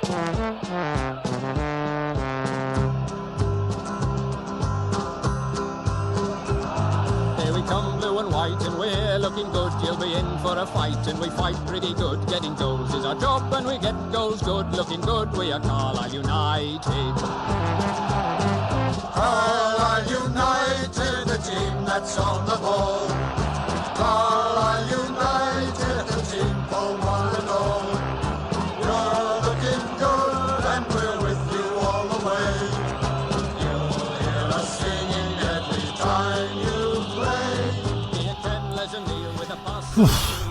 Here we come, blue and white, and we're looking good. You'll be in for a fight, and we fight pretty good. Getting goals is our job, and we get goals good. Looking good, we are Carlisle United. Carlisle United, the team that's on the ball. Carlisle United, the team for one and all. You're looking good, and we're with you all the way. You'll hear us singing every time you play.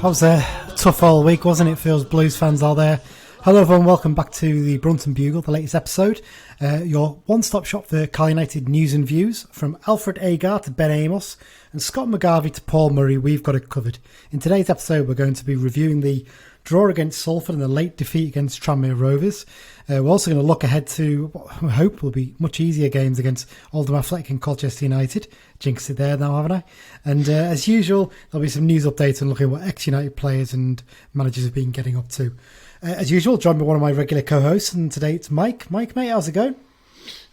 That was a tough all week, wasn't it, for us Blues fans out there? Hello everyone, welcome back to the Brunton Bugle, the latest episode. Your one-stop shop for Carlisle United news and views. From Alfred Agar to Ben Amos and Scott McGarvey to Paul Murray, we've got it covered. In today's episode, we're going to be reviewing the draw against Salford and the late defeat against Tranmere Rovers. We're also going to look ahead to what we hope will be much easier games against Oldham and Colchester United. Jinxed it there now, haven't I? And as usual, there'll be some news updates and looking at what ex-United players and managers have been getting up to. As usual, joined by one of my regular co-hosts, and today it's Mike. Mike, mate, how's it going?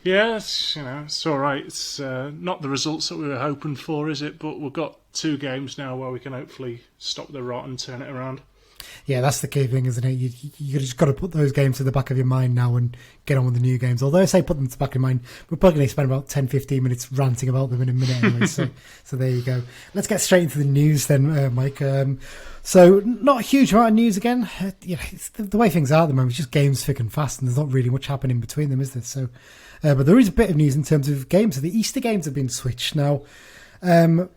Yeah, it's all right. It's not the results that we were hoping for, is it? But we've got 2 games now where we can hopefully stop the rot and turn it around. Yeah, that's the key thing, isn't it? You just got to put those games to the back of your mind now and get on with the new games. Although I say put them to the back of your mind, we're probably going to spend about 10-15 minutes ranting about them in a minute anyway. so there you go. Let's get straight into the news then, Mike. So not a huge amount of news again. It's the way things are at the moment. It's just games thick and fast, and there's not really much happening between them, is there? So, but there is a bit of news in terms of games. So the Easter games have been switched now.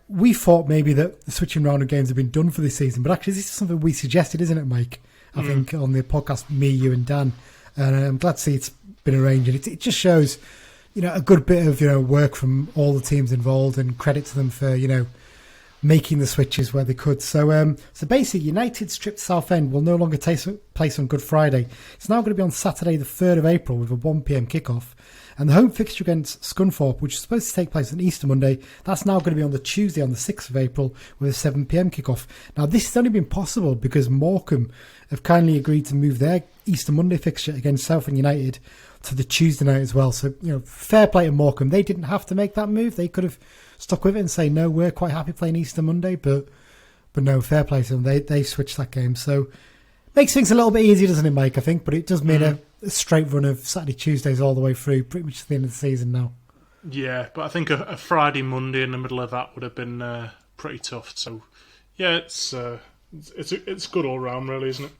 We thought maybe that the switching round of games have been done for this season, but actually this is something we suggested, isn't it, Mike? I think on the podcast, me, you and Dan, and I'm glad to see it's been arranged. And it just shows, a good bit of, work from all the teams involved, and credit to them for, making the switches where they could. So basically, United's trip to Southend will no longer take place on Good Friday. It's now going to be on Saturday the 3rd of April with a 1pm kickoff. And the home fixture against Scunthorpe, which is supposed to take place on Easter Monday, that's now going to be on the Tuesday on the 6th of April with a 7pm kickoff. Now, this has only been possible because Morecambe have kindly agreed to move their Easter Monday fixture against Southend United to the Tuesday night as well. So, fair play to Morecambe. They didn't have to make that move. They could have stuck with it and say, no, we're quite happy playing Easter Monday, but no, fair play to them. They switched that game. So, makes things a little bit easier, doesn't it, Mike, I think? But it does mean a straight run of Saturday, Tuesdays all the way through, pretty much to the end of the season now. Yeah, but I think a Friday, Monday in the middle of that would have been pretty tough. So, yeah, it's good all round, really, isn't it?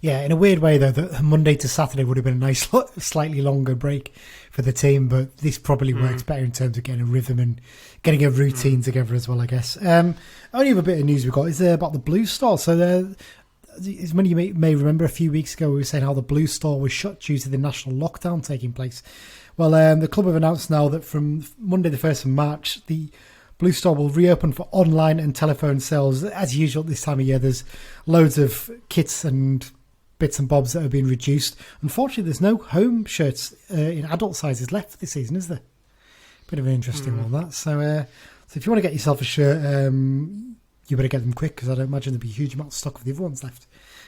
Yeah, in a weird way, though, the Monday to Saturday would have been a nice, slightly longer break for the team, but this probably works better in terms of getting a rhythm and getting a routine together as well, I guess. Only other bit of news we've got is about the Blue Store. So as many of you may remember, a few weeks ago we were saying how the Blue Store was shut due to the national lockdown taking place. Well, the club have announced now that from Monday the 1st of March, the Blue Store will reopen for online and telephone sales. As usual this time of year, there's loads of kits and bits and bobs that have been reduced. Unfortunately, there's no home shirts in adult sizes left this season, is there? Bit of an interesting one, that. So if you want to get yourself a shirt, you better get them quick, because I don't imagine there'll be a huge amount of stock of the other ones left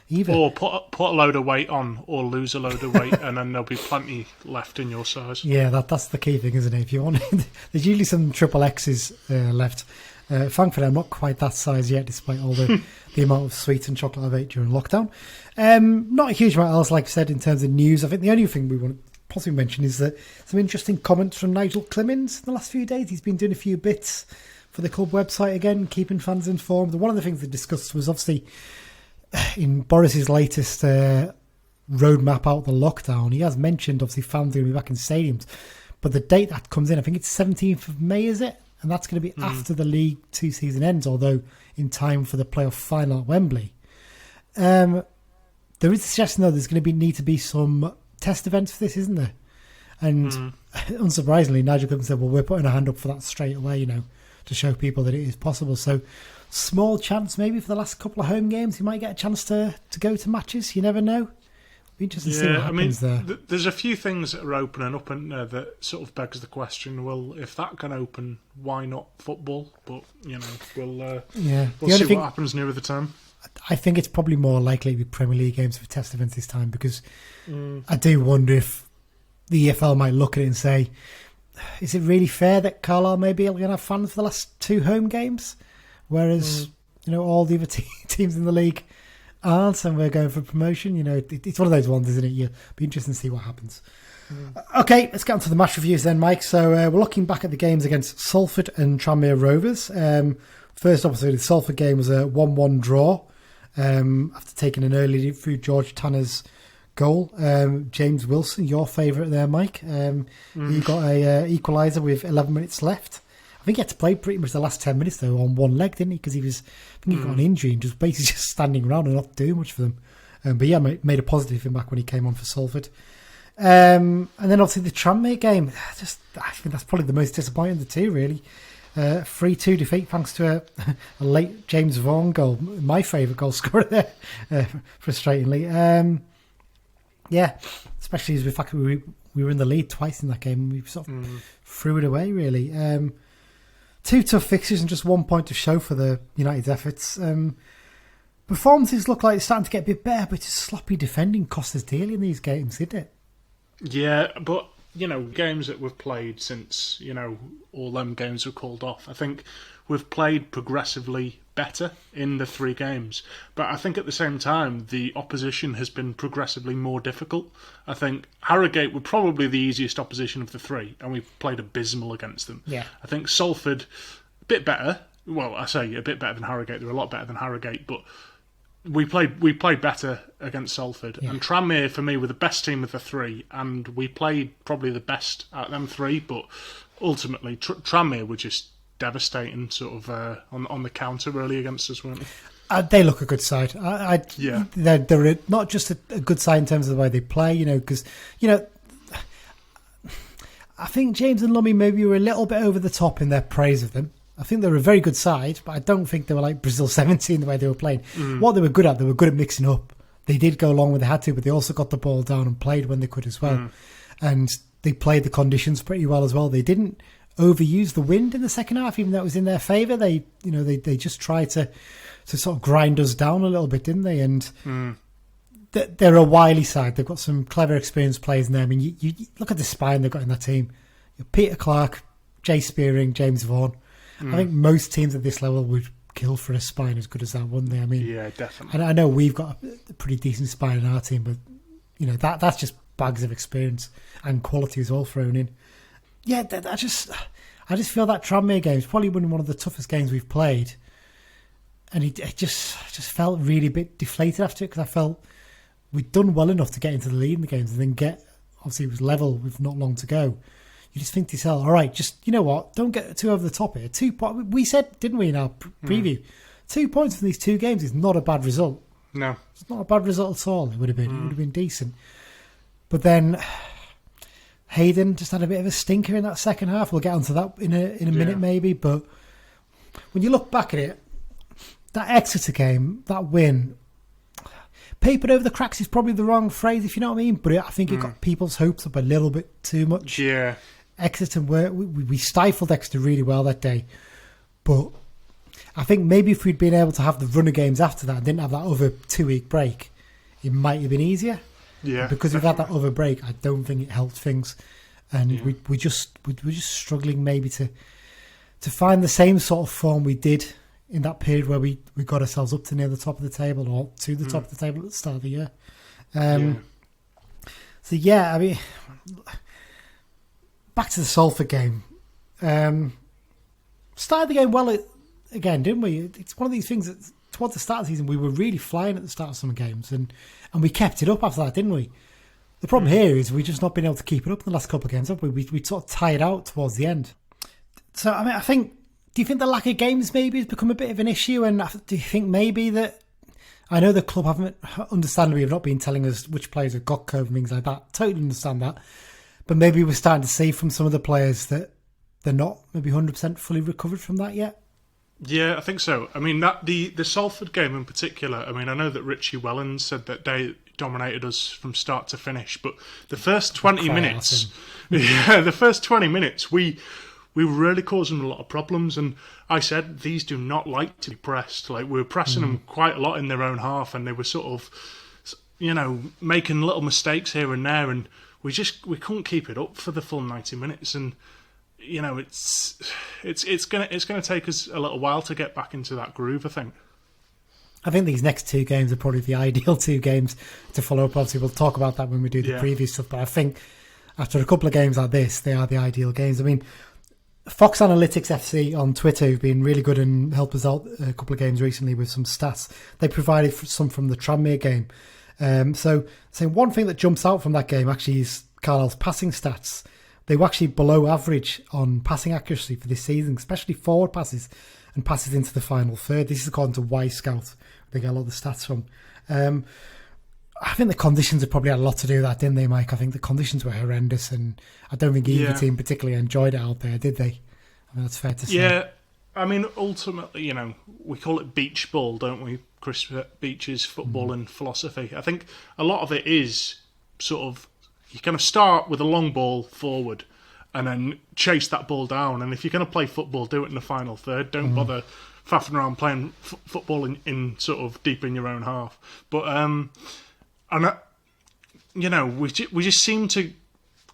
either. Or put a load of weight on, or lose a load of weight, and then there'll be plenty left in your size. Yeah, that's the key thing, isn't it? If you want, there's usually some triple X's left. Thankfully, I'm not quite that size yet, despite all the amount of sweets and chocolate I've ate during lockdown. Not a huge amount else, like I said, in terms of news. I think the only thing we want to possibly mention is that some interesting comments from Nigel Clemens in the last few days. He's been doing a few bits for the club website again, keeping fans informed. One of the things they discussed was obviously in Boris's latest roadmap out the lockdown. He has mentioned obviously fans going to be back in stadiums, but the date that comes in, I think it's 17th of May, is it? And that's going to be after the League 2 season ends, although in time for the playoff final at Wembley. There is a suggestion though there's going to need to be some test events for this, isn't there? And unsurprisingly, Nigel Clemens said, well, we're putting a hand up for that straight away, to show people that it is possible. So small chance maybe for the last couple of home games you might get a chance to go to matches. You never know. Be interesting to see what happens there. There's a few things that are opening up in there that sort of begs the question, well, if that can open, why not football? But, we'll see what happens nearer the time. I think it's probably more likely to be Premier League games for test events this time, because I do wonder if the EFL might look at it and say, is it really fair that Carlisle may be able to have fans for the last 2 home games, whereas all the other teams in the league aren't, and we're going for promotion? It's one of those ones, isn't it? You'll be interested to see what happens. Okay, let's get on to the match reviews then, Mike. So we're looking back at the games against Salford and Tranmere Rovers. First, obviously, the Salford game was a 1-1 draw after taking an early lead through George Tanner's goal. James Wilson, your favourite there, Mike. He got a equaliser with 11 minutes left. I think he had to play pretty much the last 10 minutes though on one leg, didn't he? Because I think he got an injury and just basically just standing around and not doing much for them. But yeah, made a positive impact when he came on for Salford. And then obviously the Tranmere game, I think that's probably the most disappointing of the two, really. 3-2 defeat thanks to a late James Vaughan goal, my favourite goal scorer there, frustratingly. Yeah, especially as the fact that we were in the lead twice in that game. We sort of threw it away, really. 2 tough fixtures and just 1 point to show for the United's efforts. Performances look like it's starting to get a bit better, but just sloppy defending cost us dearly in these games, didn't it? Yeah, but games that we've played since all them games were called off, I think we've played progressively better in the 3 games. But I think at the same time, the opposition has been progressively more difficult. I think Harrogate were probably the easiest opposition of the 3, and we played abysmal against them. Yeah. I think Salford, a bit better. Well, I say a bit better than Harrogate. They were a lot better than Harrogate, but we played better against Salford. Yeah. And Tranmere, for me, were the best team of the 3, and we played probably the best out of them 3, but ultimately Tranmere were just devastating sort of on the counter really against us, weren't they? They look a good side. Yeah. They're not just a good side in terms of the way they play, because I think James and Lummy maybe were a little bit over the top in their praise of them. I think they're a very good side, but I don't think they were like Brazil 17 the way they were playing. What they were good at mixing up. They did go along when they had to, but they also got the ball down and played when they could as well. And they played the conditions pretty well as well. They didn't overuse the wind in the second half, even though it was in their favour. They just tried to sort of grind us down a little bit, didn't they? And they're a wily side. They've got some clever, experienced players in there. I mean, you look at the spine they've got in that team. Peter Clark, Jay Spearing, James Vaughan. I think most teams at this level would kill for a spine as good as that, wouldn't they? I mean, yeah, definitely. And I know we've got a pretty decent spine in our team, but that's just bags of experience and quality as well thrown in. Yeah, I just feel that Tranmere game is probably one of the toughest games we've played, and it just felt really a bit deflated after it, because I felt we'd done well enough to get into the lead in the games and then obviously it was level with not long to go. You just think to yourself, all right, just, you know what, don't get too over the top here. We said, didn't we, in our preview, 2 points from these 2 games is not a bad result. No. It's not a bad result at all. It would have been. It would have been decent. But then Hayden just had a bit of a stinker in that second half. We'll get onto that in a minute maybe. But when you look back at it, that Exeter game, that win, papered over the cracks is probably the wrong phrase, if you know what I mean. But I think it got people's hopes up a little bit too much. Yeah. Exeter we stifled Exeter really well that day, but I think maybe if we'd been able to have the run of games after that and didn't have that other 2-week break, it might have been easier. Yeah, because we've had that other break, I don't think it helped things, and we're just struggling maybe to find the same sort of form we did in that period where we got ourselves up to near the top of the table or to the top of the table at the start of the year. So yeah, I mean, back to the Salford game. Started the game well again, didn't we? It's one of these things that towards the start of the season we were really flying at the start of some games, and we kept it up after that, didn't we? The problem here is we've just not been able to keep it up in the last couple of games, have we? We sort of tired out towards the end. So, I mean, do you think the lack of games maybe has become a bit of an issue? And do you think maybe that, I know the club understandably have not been telling us which players have got COVID and things like that. Totally understand that. But maybe we're starting to see from some of the players that they're not maybe 100% fully recovered from that yet. Yeah, I think so. I mean, the Salford game in particular, I mean, I know that Richie Wellens said that they dominated us from start to finish, but the first 20 minutes, the first 20 minutes, we we were really causing them a lot of problems. And I said, these do not like to be pressed. Like, we were pressing them quite a lot in their own half, and they were sort of, making little mistakes here and there, and we couldn't keep it up for the full 90 minutes. And it's gonna take us a little while to get back into that groove, I think. I think these next 2 games are probably the ideal 2 games to follow up. Obviously, we'll talk about that when we do the previous stuff, but I think after a couple of games like this, they are the ideal games. I mean, Fox Analytics FC on Twitter have been really good and helped us out a couple of games recently with some stats. They provided some from the Tranmere game. So one thing that jumps out from that game actually is Carlisle's passing stats. They were actually below average on passing accuracy for this season, especially forward passes and passes into the final third. This is according to Y-Scout. They get a lot of the stats from. I think the conditions have probably had a lot to do with that, didn't they, Mike? I think the conditions were horrendous, and I don't think either team particularly enjoyed it out there, did they? I mean, that's fair to say. Yeah, I mean, ultimately, we call it beach ball, don't we? Chris Beech's footballing philosophy. I think a lot of it is sort of, you kind of start with a long ball forward and then chase that ball down. And if you're going to play football, do it in the final third. Don't bother faffing around playing football in sort of deep in your own half. But we just seem to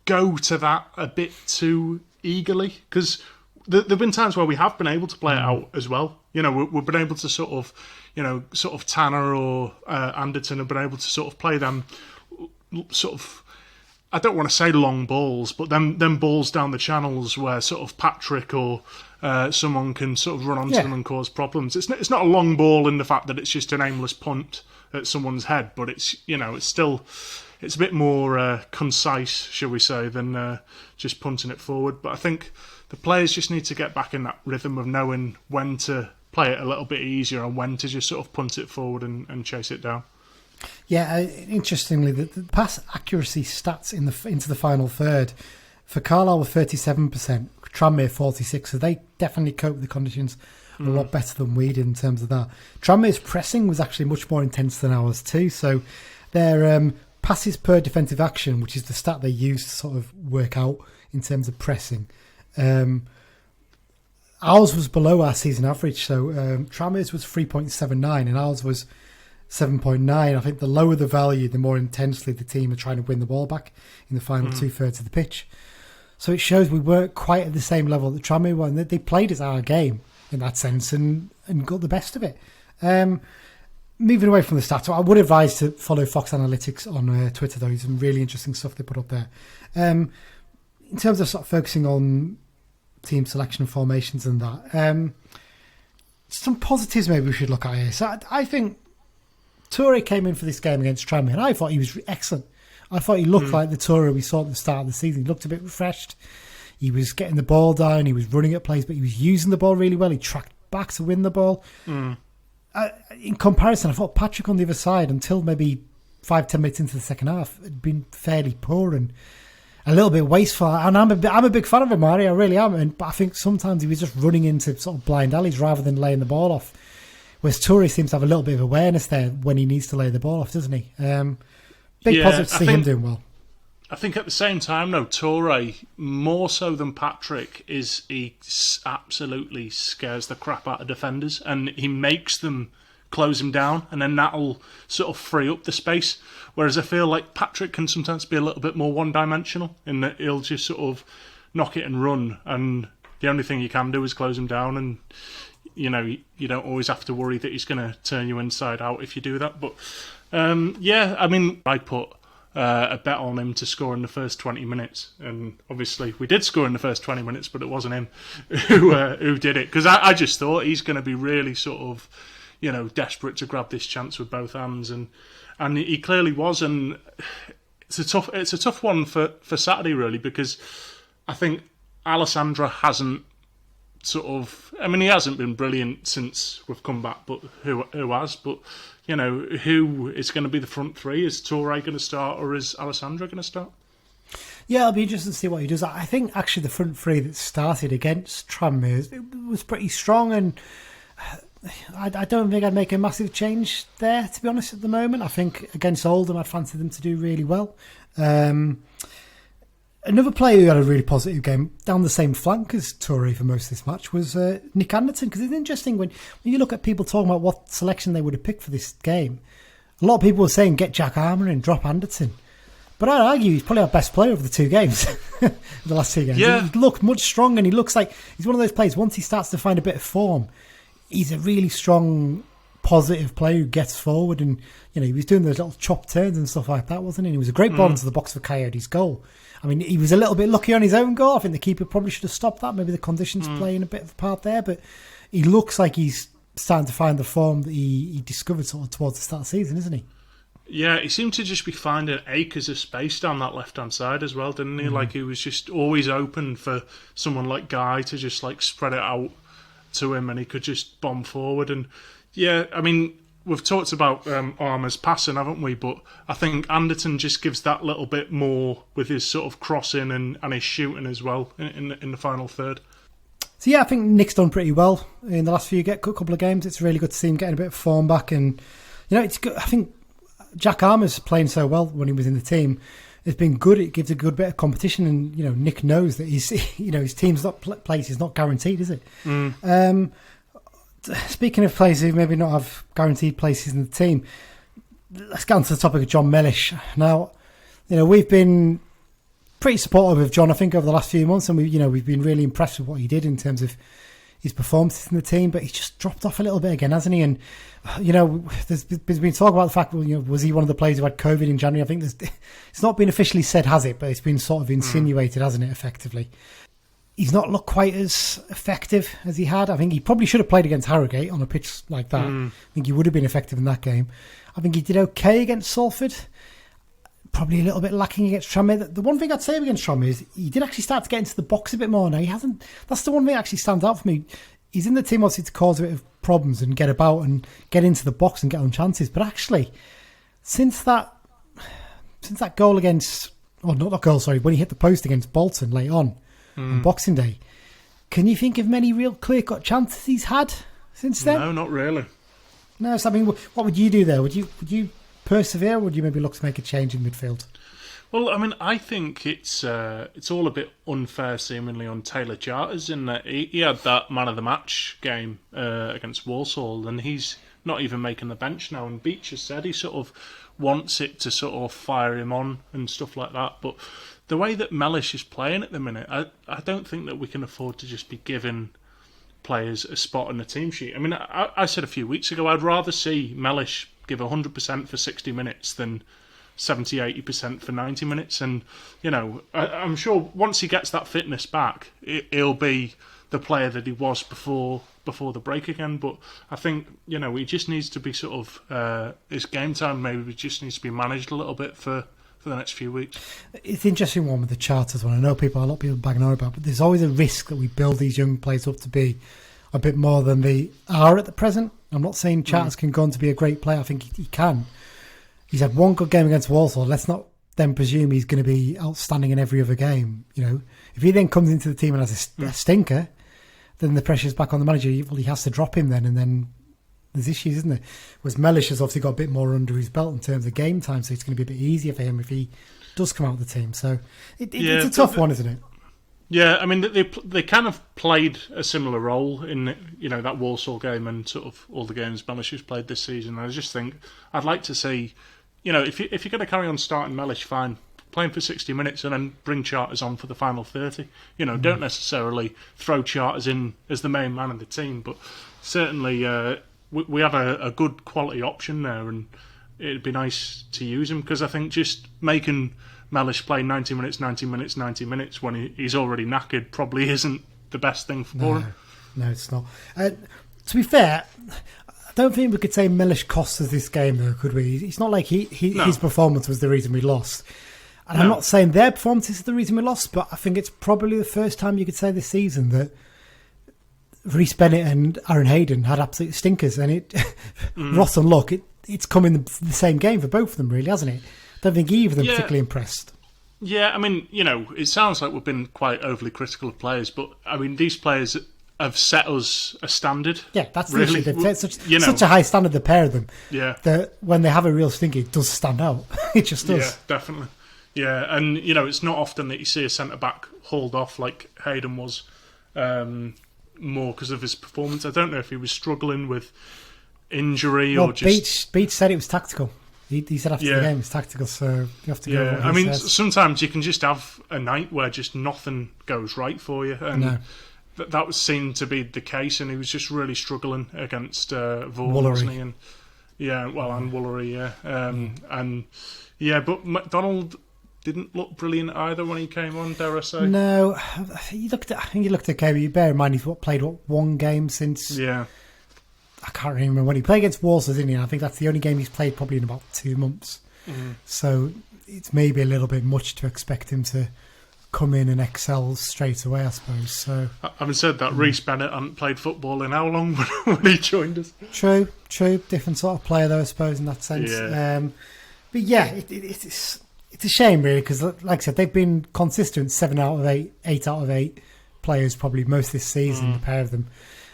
go to that a bit too eagerly, because there've been times where we have been able to play it out as well. We've been able to sort of Tanner or Anderton have been able to sort of play them sort of, I don't want to say long balls, but them balls down the channels where sort of Patrick or someone can sort of run onto them and cause problems. It's not a long ball in the fact that it's just an aimless punt at someone's head, but it's a bit more concise, shall we say, than just punting it forward. But I think the players just need to get back in that rhythm of knowing when to play it a little bit easier and when to just sort of punt it forward and chase it down. Yeah, interestingly, the pass accuracy stats into the final third for Carlisle were 37%, Tranmere 46%, so they definitely cope with the conditions a lot better than we did in terms of that. Tranmere's pressing was actually much more intense than ours too, so their passes per defensive action, which is the stat they use to sort of work out in terms of pressing, ours was below our season average. So Tranmere's was 3.79 and ours was 7.9. I think the lower the value, the more intensely the team are trying to win the ball back in the final 2/3 of the pitch. So it shows we weren't quite at the same level that Tranmere were, and they played as our game in that sense and got the best of it. Moving away from the stats, I would advise to follow Fox Analytics on Twitter, though. There's some really interesting stuff they put up there. In terms of sort of focusing on team selection and formations and that, some positives maybe we should look at here. So I think Toure came in for this game against Tranmere, and I thought he was excellent. I thought he looked like the Toure we saw at the start of the season. He looked a bit refreshed. He was getting the ball down. He was running at plays, but he was using the ball really well. He tracked back to win the ball. In comparison, I thought Patrick on the other side, until maybe 5-10 minutes into the second half, had been fairly poor and a little bit wasteful. And I'm a big fan of him, Mari. I really am. But I think sometimes he was just running into sort of blind alleys rather than laying the ball off. Whereas Toure seems to have a little bit of awareness there when he needs to lay the ball off, doesn't he? Big positive to see him doing well. I think at the same time, though, Toure, more so than Patrick, he absolutely scares the crap out of defenders, and he makes them close him down, and then that'll sort of free up the space. Whereas I feel like Patrick can sometimes be a little bit more one-dimensional, in that he'll just sort of knock it and run, and the only thing you can do is close him down, and you don't always have to worry that he's going to turn you inside out if you do that. But I mean, I put a bet on him to score in the first 20 minutes, and obviously we did score in the first 20 minutes, but it wasn't him who did it, because I just thought he's going to be really sort of desperate to grab this chance with both hands, and he clearly was. And it's a tough one for Saturday, really, because I think Alessandra hasn't he hasn't been brilliant since we've come back, but who has? But who is going to be the front three? Is Toure going to start, or is Alessandra going to start? Yeah, it'll be interesting to see what he does. I think actually the front three that started against Tranmere was pretty strong, and I don't think I'd make a massive change there, to be honest, at the moment. I think against Oldham I'd fancy them to do really well. Another player who had a really positive game down the same flank as Toure for most of this match was Nick Anderton, because it's interesting when you look at people talking about what selection they would have picked for this game. A lot of people were saying get Jack Armour and drop Anderton. But I'd argue he's probably our best player of the two games, the last two games. Yeah. He looked much stronger, and he looks like he's one of those players, once he starts to find a bit of form, he's a really strong, positive player who gets forward, and he was doing those little chop turns and stuff like that, wasn't he? And he was a great ball into the box for Coyote's goal. I mean, he was a little bit lucky on his own goal. I think the keeper probably should have stopped that. Maybe the conditions playing a bit of a part there, but he looks like he's starting to find the form that he discovered sort of towards the start of the season, isn't he? Yeah, he seemed to just be finding acres of space down that left-hand side as well, didn't he? Like, he was just always open for someone like Guy to just, like, spread it out to him, and he could just bomb forward. And, yeah, I mean, we've talked about Armour's passing, haven't we? But I think Anderton just gives that little bit more with his sort of crossing and his shooting as well in the final third. So, yeah, I think Nick's done pretty well in the last couple of games. It's really good to see him getting a bit of form back. And, it's good. I think Jack Armour's playing so well when he was in the team. It's been good. It gives a good bit of competition, and Nick knows that his team's not place is not guaranteed, is it? Speaking of players who maybe not have guaranteed places in the team, let's get on to the topic of John Mellish. Now, we've been pretty supportive of John, I think, over the last few months, and we've been really impressed with what he did in terms of his performances in the team, but he's just dropped off a little bit again, hasn't he? And there's been talk about the fact, was he one of the players who had COVID in January? I think it's not been officially said, has it? But it's been sort of insinuated, hasn't it, effectively? He's not looked quite as effective as he had. I think he probably should have played against Harrogate on a pitch like that. I think he would have been effective in that game. I think he did okay against Salford. Probably a little bit lacking against Tranmere. The one thing I'd say against Tranmere is he did actually start to get into the box a bit more. Now, he hasn't. That's the one thing that actually stands out for me. He's in the team obviously to cause a bit of problems and get about and get into the box and get on chances. But actually, since that goal against, or not that goal, sorry, when he hit the post against Bolton late on Boxing Day, can you think of many real clear-cut chances he's had since then? No, not really. No, so I mean, what would you do there? Would you persevere, or would you maybe look to make a change in midfield? Well, I mean, I think it's all a bit unfair, seemingly, on Taylor Charters in that he had that man of the match game against Walsall, and he's not even making the bench now. And Beech has said he sort of wants it to sort of fire him on and stuff like that. But the way that Mellish is playing at the minute, I don't think that we can afford to just be giving players a spot on the team sheet. I mean, I said a few weeks ago I'd rather see Mellish give 100% for 60 minutes than 70-80% for 90 minutes. And, I'm sure once he gets that fitness back, he'll be the player that he was before the break again. But I think, he just needs to be sort of, his game time maybe just needs to be managed a little bit for the next few weeks. It's an interesting one with the Charters one. I know a lot of people banging on about, but there's always a risk that we build these young players up to be a bit more than they are at the present. I'm not saying Charters can go on to be a great player. I think he can. He's had one good game against Walsall. Let's not then presume he's going to be outstanding in every other game. If he then comes into the team and has a stinker, then the pressure's back on the manager. Well, he has to drop him then, and then there's issues, isn't there? Whereas Mellish has obviously got a bit more under his belt in terms of game time, so it's going to be a bit easier for him if he does come out of the team. So it's a tough one, isn't it? Yeah, I mean, they kind of played a similar role in, that Walsall game and sort of all the games Mellish has played this season. I just think I'd like to see, if you're going to carry on starting Mellish, fine, play him for 60 minutes and then bring Charters on for the final 30. Don't necessarily throw Charters in as the main man of the team, but certainly we have a good quality option there, and it'd be nice to use him, because I think just making Mellish play 90 minutes when he's already knackered probably isn't the best thing for him. No, it's not. To be fair, I don't think we could say Mellish cost us this game, though, could we? It's not like his performance was the reason we lost. And I'm not saying their performance is the reason we lost, but I think it's probably the first time you could say this season that Rhys Bennett and Aaron Hayden had absolute stinkers, and Ross and Luck, it's come in the same game for both of them, really, hasn't it? I don't think either of them particularly impressed. Yeah, I mean, it sounds like we've been quite overly critical of players, but I mean, these players have set us a standard. Yeah, that's really. They've set such a high standard, the pair of them. Yeah. That when they have a real stinker, it does stand out. It just does. Yeah, definitely. Yeah, and it's not often that you see a centre back hauled off like Hayden was, more because of his performance. I don't know if he was struggling with injury or just. Beech said it was tactical. He said after the game it's tactical, so you have to go. Yeah, I mean, sometimes you can just have a night where just nothing goes right for you, and that was seen to be the case. And he was just really struggling against Vaughan, wasn't he? And and Woolery, but McDonald didn't look brilliant either when he came on, dare I say. No, I think he looked okay, but you bear in mind he's played one game since... Yeah. I can't remember when he played against Walsall, didn't he? I think that's the only game he's played probably in about 2 months. Mm-hmm. So it's maybe a little bit much to expect him to come in and excel straight away, I suppose. So, having said that, Reece Bennett hadn't played football in how long when he joined us? True. Different sort of player, though, I suppose, in that sense. Yeah. But yeah, it's a shame, really, because, like I said, they've been consistent 7 out of 8, 8 out of 8 players probably most this season, the pair of them.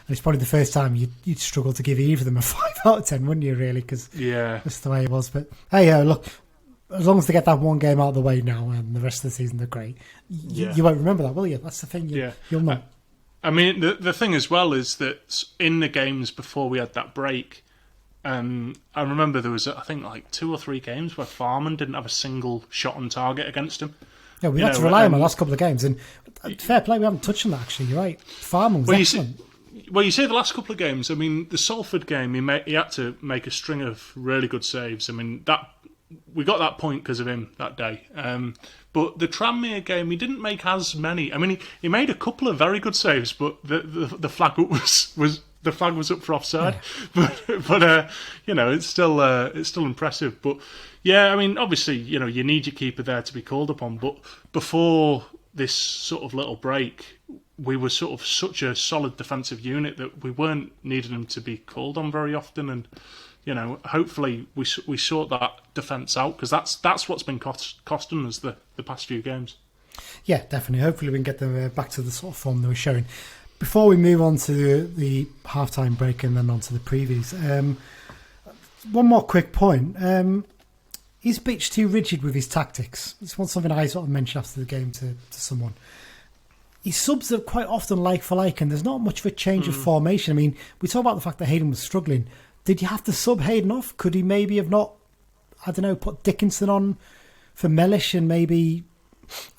And it's probably the first time you'd struggle to give either of them a 5 out of 10, wouldn't you, really? Because that's the way it was. But, hey, look, as long as they get that one game out of the way now and the rest of the season they're great, you won't remember that, will you? That's the thing. You'll not. I mean, the thing as well is that in the games before we had that break, I remember there was, I think, like 2 or 3 games where Farman didn't have a single shot on target against him. Yeah, we had to rely on the last couple of games. And fair play, we haven't touched on that, actually. You're right. Farman was excellent. You say the last couple of games. I mean, the Salford game, he had to make a string of really good saves. I mean, we got that point because of him that day. But the Tranmere game, he didn't make as many. I mean, he made a couple of very good saves, but the flag was the flag was up for offside. Yeah. But it's still impressive. But yeah, I mean, obviously, you need your keeper there to be called upon. But before this sort of little break, we were sort of such a solid defensive unit that we weren't needing him to be called on very often. And hopefully we sort that defence out, because that's what's been costing us the past few games. Yeah, definitely. Hopefully we can get them back to the sort of form they were showing. Before we move on to the half-time break and then on to the previews, one more quick point. Is Beech too rigid with his tactics? It's something I sort of mentioned after the game to someone. He subs are quite often like for like, and there's not much of a change of formation. I mean, we talk about the fact that Hayden was struggling. Did you have to sub Hayden off? Could he maybe have not, put Dickinson on for Mellish and maybe,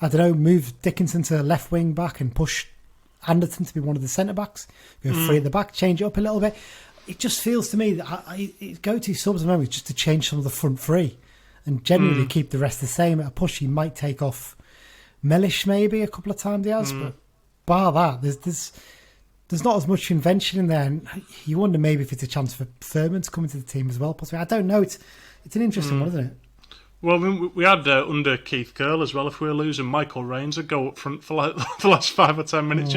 move Dickinson to left wing back and push Anderton to be one of the centre-backs? Go free at the back, change it up a little bit. It just feels to me that go-to subs at the moment is just to change some of the front three and generally keep the rest the same. At a push, he might take off Mellish maybe a couple of times he has, but bar that, there's not as much invention in there, and you wonder maybe if it's a chance for Thurman to come into the team as well, possibly. I don't know, it's an interesting one, isn't it? Well, we had under Keith Curl as well. If we were losing, Michael Rains would go up front for like the last 5 or 10 minutes,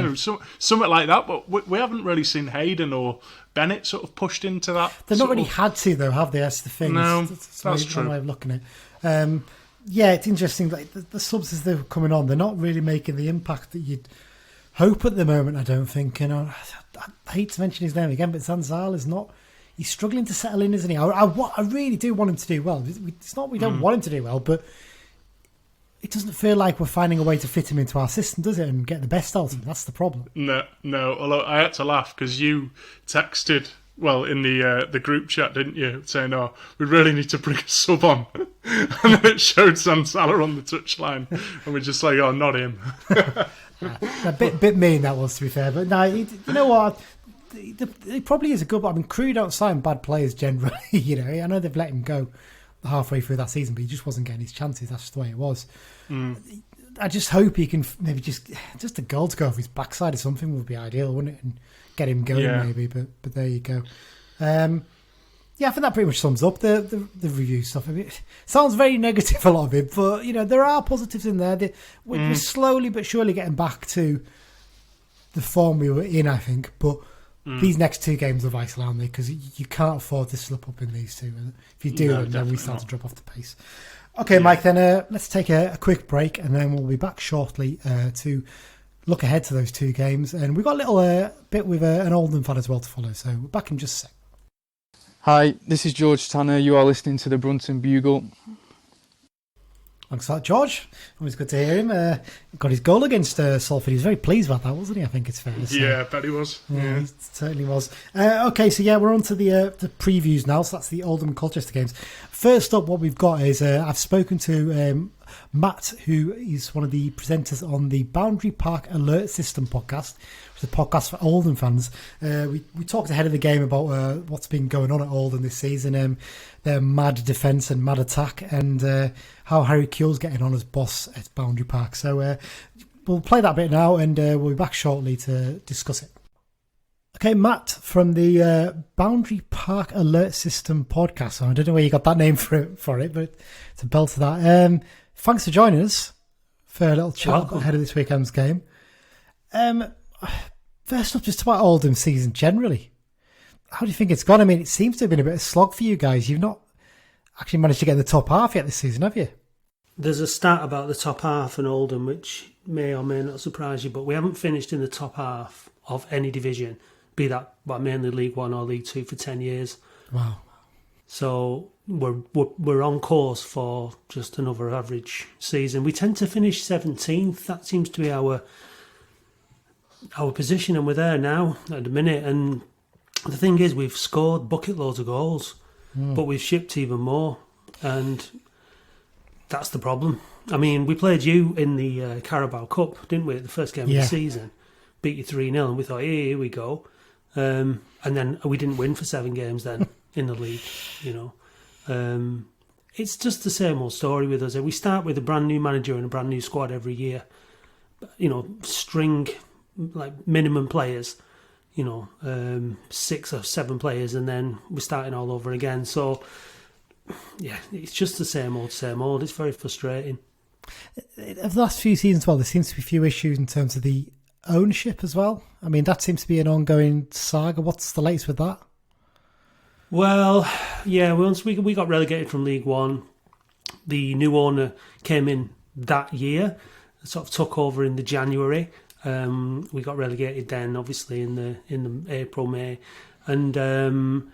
something like that. But we haven't really seen Hayden or Bennett sort of pushed into that. They've not really had to, though, have they? That's the thing. No, that's true. One way of looking at it. Yeah, it's interesting. Like the subs as they're coming on, they're not really making the impact that you'd hope at the moment. I don't think. I hate to mention his name again, but Zanzal is not. He's struggling to settle in, isn't he? I really do want him to do well. It's not we don't want him to do well, but it doesn't feel like we're finding a way to fit him into our system, does it? And get the best out of him. That's the problem. No. Although I had to laugh because you texted. Well, in the group chat, didn't you? Saying, we really need to bring a sub on. And then it showed Sansala on the touchline. And we're just like, not him. A bit mean that was, to be fair. But no, you know what? He probably is a good... I mean, Crewe don't sign bad players generally. I know they've let him go halfway through that season, but he just wasn't getting his chances. That's just the way it was. I just hope he can maybe just a goal to go off his backside or something would be ideal, wouldn't it? And get him going maybe, but there you go. I think that pretty much sums up the review stuff. I mean, it sounds very negative, a lot of it, but there are positives in there. We're slowly but surely getting back to the form we were in, I think. But these next 2 games are vital, aren't they? Because you can't afford to slip up in these 2. If you do, then we start to drop off the pace. Okay, Mike, then let's take a quick break, and then we'll be back shortly to look ahead to those 2 games. And we've got a little bit with an Oldham fan as well to follow, so we're back in just a sec. Hi, this is George Tanner. You are listening to the Brunton Bugle. Thanks for that, George. Always good to hear him. Got his goal against Salford. He was very pleased about that, wasn't he? I think it's fair to say. Yeah, I bet he was. Yeah. He certainly was. Okay, so we're on to the previews now. So that's the Oldham and Colchester games. First up, what we've got is I've spoken to Matt, who is one of the presenters on the Boundary Park Alert System podcast, which is a podcast for Oldham fans. We talked ahead of the game about what's been going on at Oldham this season, their mad defence and mad attack, and how Harry Kewell's getting on as boss at Boundary Park. So we'll play that bit now, and we'll be back shortly to discuss it. Okay, Matt from the Boundary Park Alert System podcast. I don't know where you got that name for it, but it's a belt to that. Thanks for joining us for a little chat ahead of this weekend's game. First up, just about Oldham season generally. How do you think it's gone? I mean, it seems to have been a bit of a slog for you guys. You've not actually managed to get in the top half yet this season, have you? There's a stat about the top half in Oldham, which may or may not surprise you, but we haven't finished in the top half of any division, be that mainly League One or League Two, for 10 years. Wow. So we're on course for just another average season. We tend to finish 17th. That seems to be our position, and we're there now at the minute. And the thing is, we've scored bucket loads of goals, but we've shipped even more, and that's the problem. I mean, we played you in the Carabao Cup, didn't we, at the first game of the season? Beat you 3-0, and we thought, here we go. And then we didn't win for 7 games then in the league, It's just the same old story with us. We start with a brand new manager and a brand new squad every year. String like minimum players, 6 or 7 players, and then we're starting all over again. So, yeah, it's just the same old. It's very frustrating. Of the last few seasons, there seems to be a few issues in terms of the ownership as well. I mean, that seems to be an ongoing saga. What's the latest with that? Well, yeah, once we got relegated from League One, the new owner came in that year, sort of took over in the January. We got relegated then, obviously in the April, May, and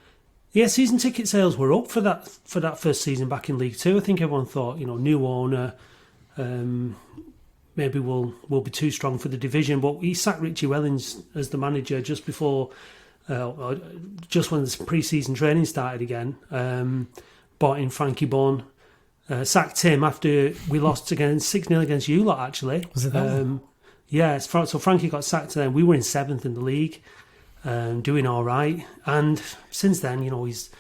season ticket sales were up for that first season back in League Two. I think everyone thought, new owner, maybe we'll be too strong for the division, but he sacked Richie Wellings as the manager just before. Just when the pre-season training started again, bought in Frankie Bourne, sacked him after we lost again 6-0 against you lot, actually. Was it that one? Yeah, so Frankie got sacked then. We were in 7th in the league, doing all right. And since then, he's...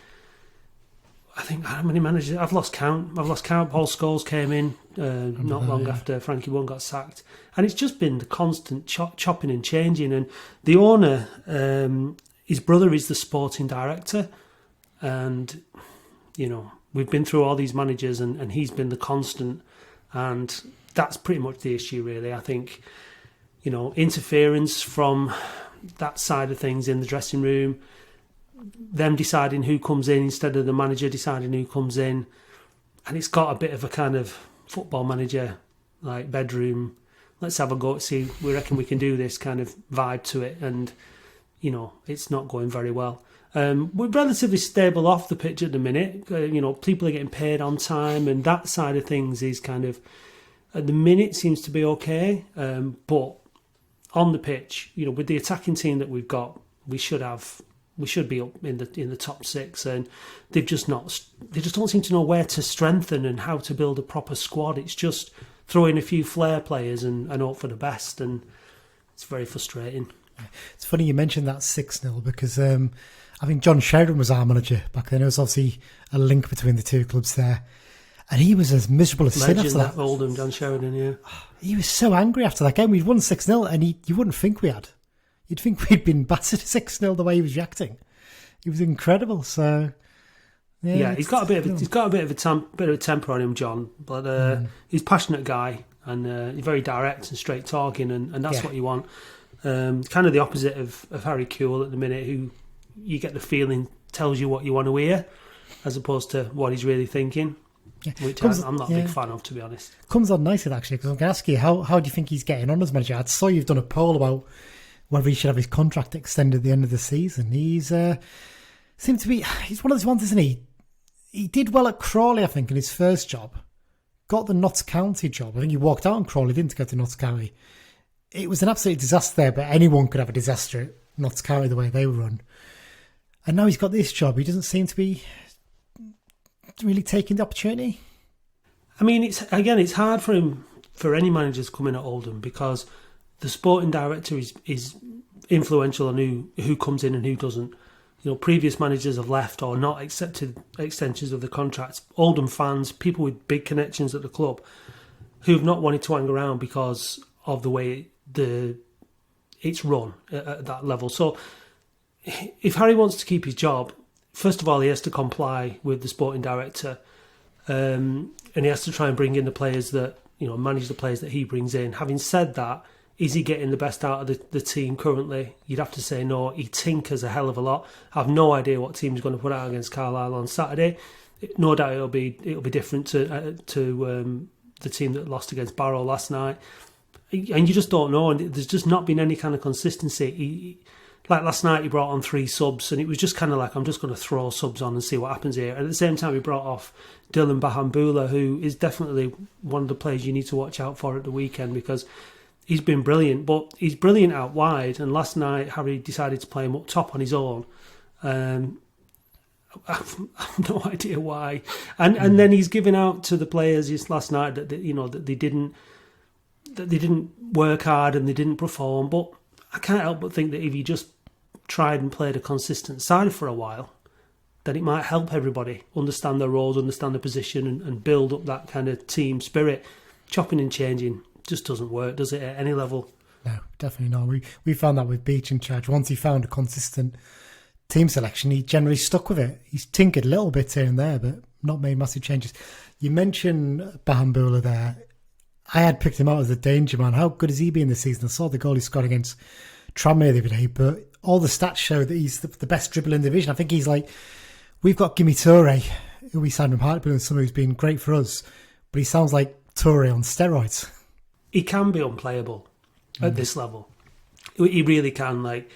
I think, how many managers? I've lost count. Paul Scholes came in not long after Frankie Bourne got sacked. And it's just been the constant chopping and changing. And the owner... his brother is the sporting director, and we've been through all these managers, and he's been the constant, and that's pretty much the issue, really. I think interference from that side of things in the dressing room, them deciding who comes in instead of the manager deciding who comes in, and it's got a bit of a kind of football manager like bedroom. Let's have a go. See, we reckon we can do this kind of vibe to it, and. It's not going very well. We're relatively stable off the pitch at the minute. People are getting paid on time, and that side of things is kind of, at the minute, seems to be okay. But on the pitch, with the attacking team that we've got, we should be up in the top 6, and they just don't seem to know where to strengthen and how to build a proper squad. It's just throw in a few flair players and hope for the best, and it's very frustrating. It's funny you mentioned that 6-0 because I think John Sheridan was our manager back then. There was obviously a link between the two clubs there. And he was as miserable as sin after that. Oldham, John Sheridan, yeah. He was so angry after that game. We'd won 6-0 and you wouldn't think we had. You'd think we'd been battered 6-0 the way he was reacting. He was incredible. So yeah, he's got a bit of a temper on him, John. But he's a passionate guy, and he's very direct and straight talking, and that's what you want. Kind of the opposite of Harry Kewell at the minute, who you get the feeling tells you what you want to hear, as opposed to what he's really thinking, which I'm not a big fan of, to be honest. Comes on nicely, actually, because I'm going to ask you, how do you think he's getting on as manager? I saw you've done a poll about whether he should have his contract extended at the end of the season. He's one of those ones, isn't he? He did well at Crawley, I think, in his first job, got the Notts County job. I think he walked out on Crawley, didn't go to Notts County. It was an absolute disaster there, but anyone could have a disaster at Notts County the way they were run. And now he's got this job. He doesn't seem to be really taking the opportunity. I mean, it's hard for any managers coming at Oldham because the sporting director is influential on who comes in and who doesn't. You know, previous managers have left or not accepted extensions of the contracts. Oldham fans, people with big connections at the club, who've not wanted to hang around because of the way it's run at that level. So, if Harry wants to keep his job, first of all, he has to comply with the sporting director, and he has to try and bring in the players that, you know, manage the players that he brings in. Having said that, is he getting the best out of the team currently? You'd have to say no. He tinkers a hell of a lot. I have no idea what team he's going to put out against Carlisle on Saturday. No doubt it'll be different to the team that lost against Barrow last night. And you just don't know. And there's just not been any kind of consistency. Like last night, he brought on 3 subs, and it was just kind of like, I'm just going to throw subs on and see what happens here. And at the same time, he brought off Brunton Bugle, who is definitely one of the players you need to watch out for at the weekend because he's been brilliant. But he's brilliant out wide, and last night, Harry decided to play him up top on his own. I've no idea why. And then he's giving out to the players just last night that they didn't work hard and they didn't perform. But I can't help but think that if he just tried and played a consistent side for a while, then it might help everybody understand their roles, understand their position, and build up that kind of team spirit. Chopping and changing just doesn't work, does it, at any level? No, definitely not. We found that with Beech in charge. Once he found a consistent team selection, he generally stuck with it. He's tinkered a little bit here and there, but not made massive changes. You mentioned Bahambula there. I had picked him out as a danger man. How good has he been this season? I saw the goal he scored against Tranmere the other day, but all the stats show that he's the best dribbler in the division. I think he's like, we've got Gimme Toure, who we signed from Hartlepool, and someone who's been great for us, but he sounds like Toure on steroids. He can be unplayable at this level. He really can. Like,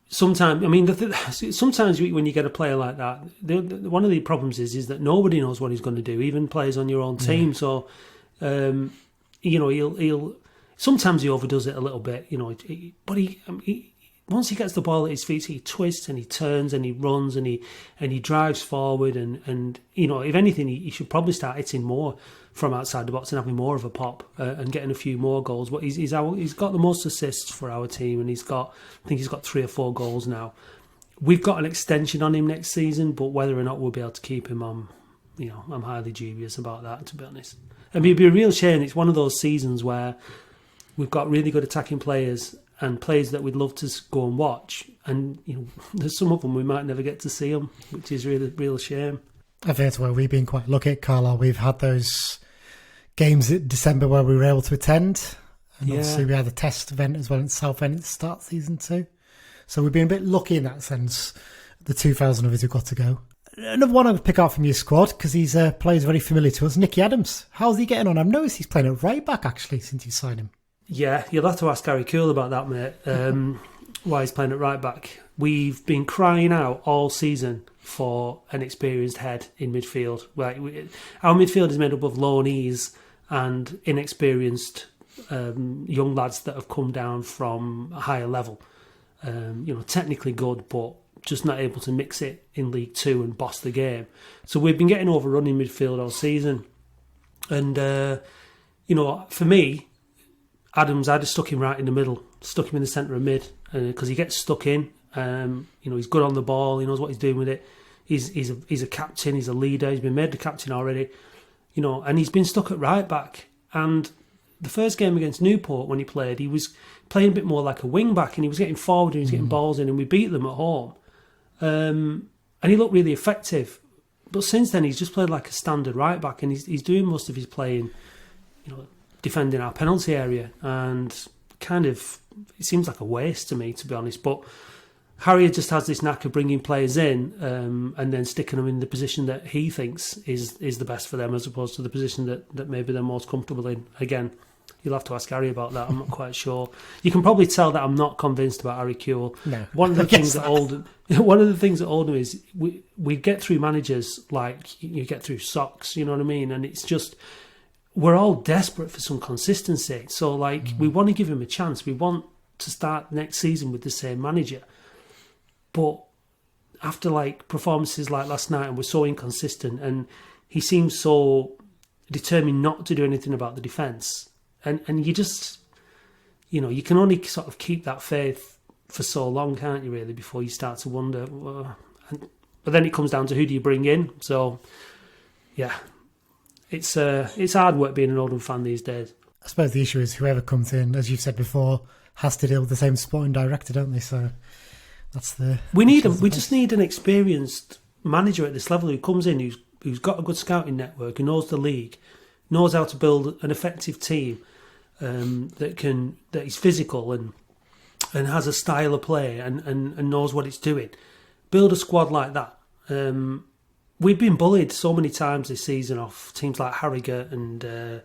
sometimes, I mean, sometimes when you get a player like that, one of the problems is that nobody knows what he's going to do, even players on your own team. Yeah. So, he'll sometimes he overdoes it a little bit, but he once he gets the ball at his feet, he twists and he turns and he runs and he drives forward and if anything, he should probably start hitting more from outside the box and having more of a pop and getting a few more goals. But he's got the most assists for our team, and I think he's got 3 or 4 goals now. We've got an extension on him next season, but whether or not we'll be able to keep him, I'm highly dubious about that, to be honest. I mean, it'd be a real shame. It's one of those seasons where we've got really good attacking players and players that we'd love to go and watch, and there's some of them we might never get to see them, which is really real shame. I think that's where we've been quite lucky at Carlisle. We've had those games in December where we were able to attend, and obviously we had a test event as well in Southend at the start of season 2. So we've been a bit lucky in that sense, the 2,000 of us who got to go. Another one I would pick out from your squad, because he's a player who's very familiar to us, Nicky Adams. How's he getting on? I've noticed he's playing at right back, actually, since you signed him. Yeah, you'll have to ask Gary Cool about that, mate, why he's playing at right back. We've been crying out all season for an experienced head in midfield. Our midfield is made up of loanees and inexperienced young lads that have come down from a higher level. Technically good, but just not able to mix it in League 2 and boss the game. So we've been getting overrun in midfield all season. And, for me, Adams, I'd have stuck him right in the middle, stuck him in the centre of mid, because he gets stuck in. He's good on the ball, he knows what he's doing with it. He's a captain, he's a leader, he's been made the captain already, and he's been stuck at right back. And the first game against Newport, when he played, he was playing a bit more like a wing back, and he was getting forward and he was getting balls in, and we beat them at home. And he looked really effective. But since then, he's just played like a standard right back, and he's doing most of his playing, defending our penalty area, and kind of it seems like a waste to me, to be honest. But Harry just has this knack of bringing players in and then sticking them in the position that he thinks is the best for them, as opposed to the position that maybe they're most comfortable in. Again, you'll have to ask Harry about that. I'm not quite sure. You can probably tell that I'm not convinced about Harry Kewell. No, one of the things at Oldham is we get through managers like you get through socks. You know what I mean? And it's just we're all desperate for some consistency. So, we want to give him a chance. We want to start next season with the same manager. But after, performances like last night, and we're so inconsistent, and he seems so determined not to do anything about the defence, and you just, you can only sort of keep that faith for so long, can't you, really, before you start to wonder. But then it comes down to who do you bring in. So, yeah, it's hard work being an Oldham fan these days. I suppose the issue is whoever comes in, as you've said before, has to deal with the same sporting director, don't they? So that's the... We just need an experienced manager at this level who comes in, who's got a good scouting network, who knows the league, knows how to build an effective team, that is physical and has a style of play and knows what it's doing. Build a squad like that. We've been bullied so many times this season off teams like Harrogate and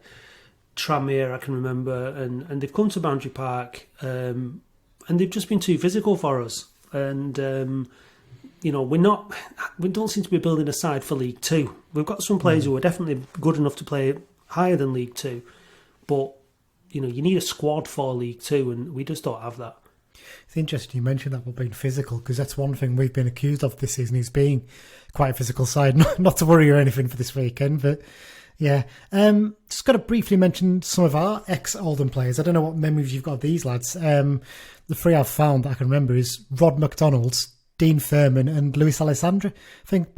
Tranmere, I can remember, and they've come to Boundary Park, and they've just been too physical for us. And we don't seem to be building a side for League Two. We've got some players who are definitely good enough to play higher than League Two, but you need a squad for League Two, and we just don't have that. It's interesting you mentioned that about being physical, because that's one thing we've been accused of this season, is being quite a physical side. Not to worry or anything for this weekend, but yeah. Just got to briefly mention some of our ex-Oldham players. I don't know what memories you've got of these lads. The three I've found that I can remember is Rod McDonald, Dean Furman and Luis Alessandra. I think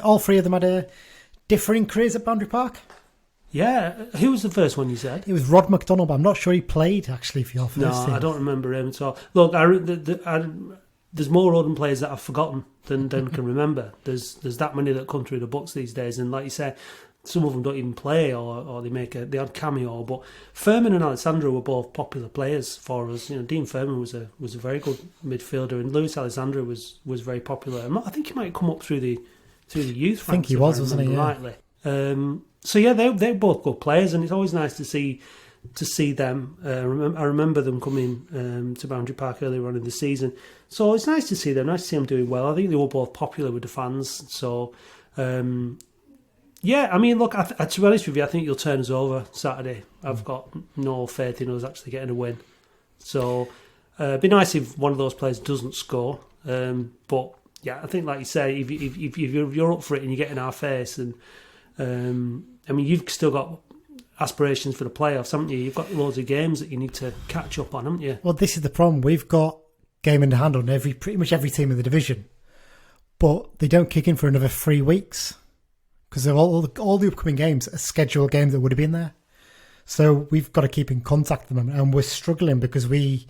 all three of them had differing careers at Boundary Park. Yeah, who was the first one you said? It was Rod McDonald, but I'm not sure he played actually for your first team. No, I don't remember him at all. Look, there's more Oldham players that I've forgotten than can remember. There's that many that come through the books these days, and like you say, some of them don't even play or they make the odd cameo. But Furman and Alessandra were both popular players for us. Dean Furman was a very good midfielder, and Luis Alessandra was very popular. I think he might have come up through the youth ranks. I think he was, wasn't he? Yeah. Rightly. So yeah, they're both good players, and it's always nice to see them. I remember them coming to Boundary Park earlier on in the season, so it's nice to see them. Nice to see them doing well. I think they were both popular with the fans. So yeah, I mean, look, to be honest with you, I think you'll turn us over Saturday. I've got no faith in us actually getting a win. So it'd be nice if one of those players doesn't score. But yeah, I think like you say, if you're up for it and you get in our face and. I mean, you've still got aspirations for the playoffs, haven't you? You've got loads of games that you need to catch up on, haven't you? Well, this is the problem. We've got game in the hand on pretty much every team in the division, but they don't kick in for another 3 weeks because all the upcoming games are scheduled games that would have been there. So we've got to keep in contact with them, and we're struggling because we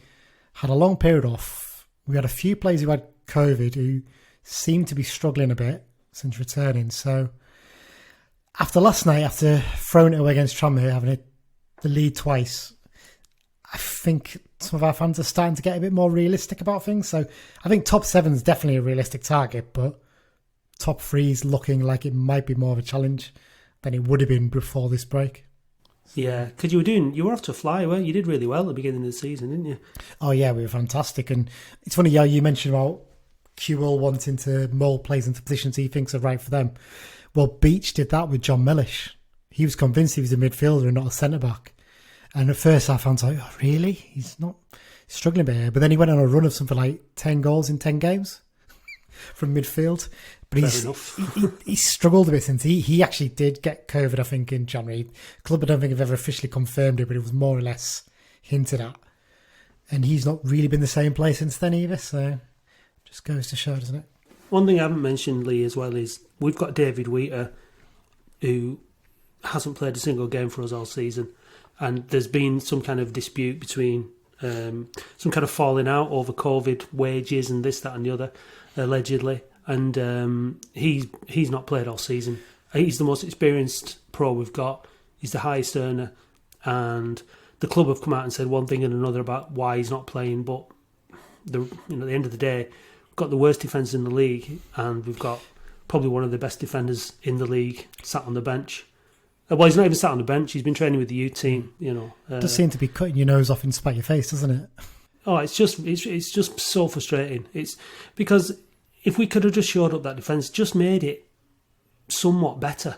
had a long period off. We had a few players who had COVID who seemed to be struggling a bit since returning. So after last night, after throwing it away against Tranmere, having the lead twice, I think some of our fans are starting to get a bit more realistic about things. So I think top 7 is definitely a realistic target, but top 3 is looking like it might be more of a challenge than it would have been before this break. Yeah, because you were off to a fly, weren't you? You did really well at the beginning of the season, didn't you? Oh yeah, we were fantastic. And it's funny, yeah, you mentioned about QL wanting to mould players into positions he thinks are right for them. Well, Beech did that with John Millish. He was convinced he was a midfielder and not a centre-back. And at first I found like, oh, really? He's not struggling a bit here. But then he went on a run of something like 10 goals in 10 games from midfield. But he's struggled a bit since he actually did get COVID, I think, in January. Club, I don't think have ever officially confirmed it, but it was more or less hinted at. And he's not really been the same player since then either. So just goes to show, doesn't it? One thing I haven't mentioned, Lee, as well, is we've got David Wheater, who hasn't played a single game for us all season, and there's been some kind of dispute between some kind of falling out over COVID wages and this, that, and the other, allegedly. And he's not played all season. He's the most experienced pro we've got. He's the highest earner, and the club have come out and said one thing and another about why he's not playing. But at the end of the day, we've got the worst defence in the league, and we've got probably one of the best defenders in the league sat on the bench. Well, he's not even sat on the bench. He's been training with the youth team. Does seem to be cutting your nose off in spite of your face, doesn't it? Oh, it's just so frustrating. It's because if we could have just shored up that defence, just made it somewhat better.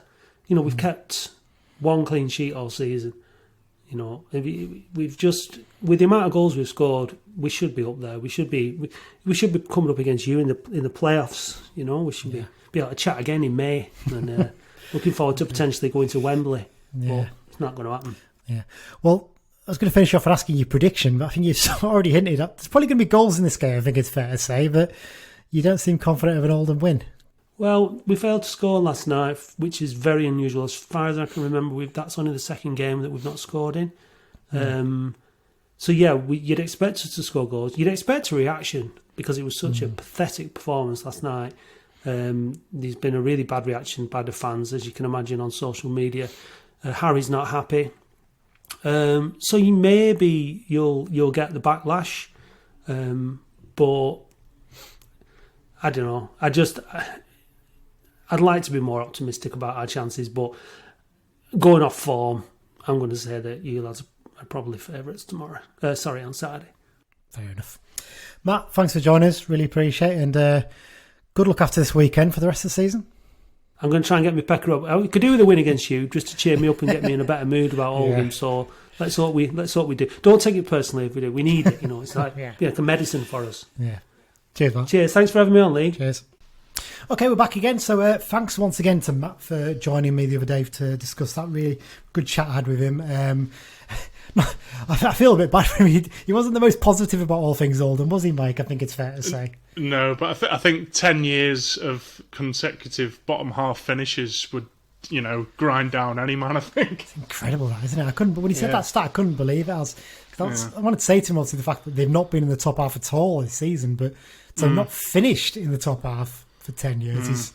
We've kept one clean sheet all season. We've just, with the amount of goals we've scored, we should be up there. We should be coming up against you in the playoffs. We should be able to chat again in May, and looking forward to potentially going to Wembley. But it's not going to happen. Yeah. Well, I was going to finish off with asking your prediction, but I think you've already hinted at there's probably going to be goals in this game. I think it's fair to say, but you don't seem confident of an Oldham win. Well, we failed to score last night, which is very unusual. As far as I can remember, that's only the second game that we've not scored in. So you'd expect us to score goals. You'd expect a reaction because it was such a pathetic performance last night. There's been a really bad reaction by the fans, as you can imagine, on social media. Harry's not happy. So you'll get the backlash. But I don't know. I'd like to be more optimistic about our chances, but going off form, I'm going to say that you lads are probably favourites tomorrow. On Saturday. Fair enough. Matt, thanks for joining us. Really appreciate it. And good luck after this weekend for the rest of the season. I'm going to try and get my pecker up. I could do with a win against you, just to cheer me up and get me in a better mood about Oldham. Yeah. So let's hope we do. Don't take it personally if we do. We need it. It's like like a medicine for us. Yeah. Cheers, Matt. Cheers. Thanks for having me on, Lee. Cheers. Okay, we're back again. So thanks once again to Matt for joining me the other day to discuss that really good chat I had with him. I feel a bit bad for him. He wasn't the most positive about all things Oldham, was he, Mike? I think it's fair to say. No, but I think 10 years of consecutive bottom half finishes would, grind down any man, I think. It's incredible, that, isn't it? But when he said that stat, I couldn't believe it. I wanted to say to him, obviously, the fact that they've not been in the top half at all this season, but to have not finished in the top half for 10 years is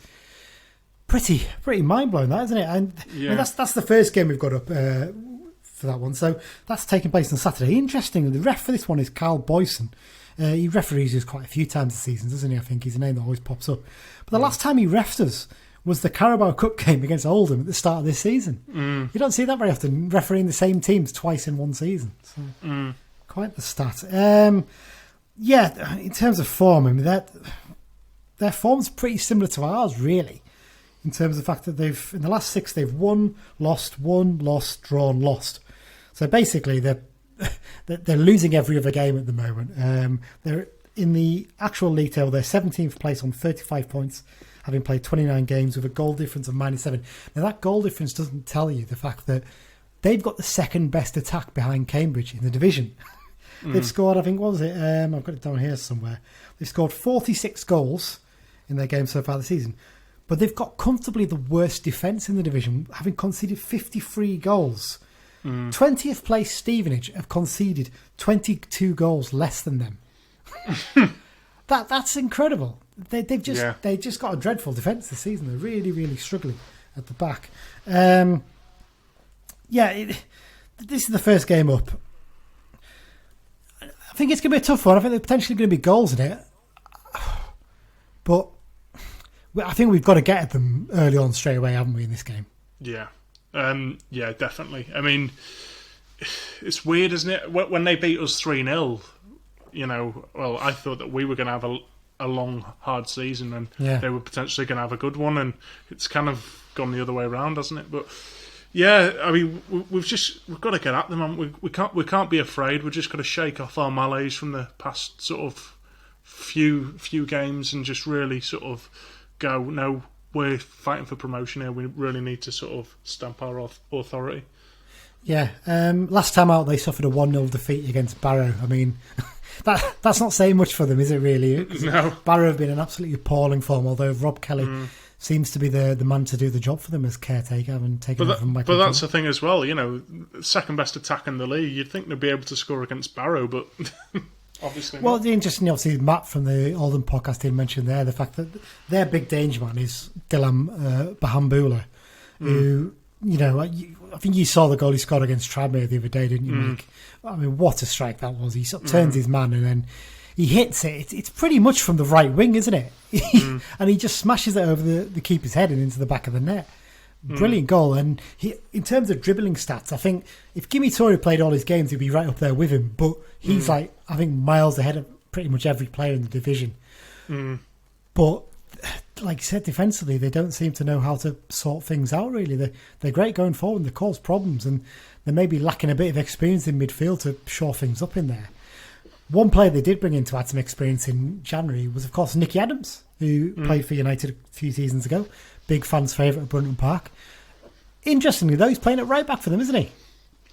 pretty mind-blowing, that, isn't it? And I mean, that's the first game we've got up for that one. So that's taking place on Saturday. Interesting, the ref for this one is Carl Boyson. He referees us quite a few times this season, doesn't he? I think he's a name that always pops up. But the last time he refed us was the Carabao Cup game against Oldham at the start of this season. You don't see that very often, refereeing the same teams twice in one season. So quite the stat. In terms of form, I mean, their form's pretty similar to ours, really, in terms of the fact that in the last 6 they've won, lost, drawn, lost. So basically they're losing every other game at the moment. They're in the actual league table, they're 17th place on 35 points, having played 29 games with a goal difference of -7. Now that goal difference doesn't tell you the fact that they've got the second best attack behind Cambridge in the division. They've scored, I think, what was it? I've got it down here somewhere. They've scored 46 goals in their game so far this season. But they've got comfortably the worst defence in the division, having conceded 53 goals. 20th place Stevenage have conceded 22 goals less than them. That's incredible. They've just got a dreadful defence this season. They're really, really struggling at the back. This is the first game up. I think it's going to be a tough one. I think there's potentially going to be goals in it. But I think we've got to get at them early on straight away, haven't we, in this game? Yeah. Definitely. I mean, it's weird, isn't it? When they beat us 3-0, I thought that we were going to have a long, hard season and they were potentially going to have a good one, and it's kind of gone the other way around, hasn't it? But I mean, we've got to get at them. We can't be afraid. We've just got to shake off our malaise from the past sort of few games and just really sort of go, no, we're fighting for promotion here. We really need to sort of stamp our authority. Yeah, last time out they suffered a 1-0 defeat against Barrow. I mean, that's not saying much for them, is it really? No. Barrow have been in absolutely appalling form, although Rob Kelly seems to be the man to do the job for them as caretaker, having taken over from Michael. But that's the thing as well, second best attack in the league. You'd think they'd be able to score against Barrow, but obviously not. Well, the interesting, obviously, Matt from the Oldham podcast did mention there the fact that their big danger man is Dilam Bahambula, who, I think you saw the goal he scored against Tranmere the other day, didn't you, Mike? I mean, what a strike that was. He sort of turns his man and then he hits it. It's pretty much from the right wing, isn't it? And he just smashes it over the keeper's head and into the back of the net. Brilliant goal. And in terms of dribbling stats, I think if Gimme Torrey played all his games, he'd be right up there with him. But he's miles ahead of pretty much every player in the division. But like you said, defensively, they don't seem to know how to sort things out, really. They're great going forward, they cause problems, and they may be lacking a bit of experience in midfield to shore things up in there. One player they did bring in to add some experience in January was, of course, Nicky Adams, who played for United a few seasons ago. Big fans' favourite at Brunton Park. Interestingly, though, he's playing at right back for them, isn't he?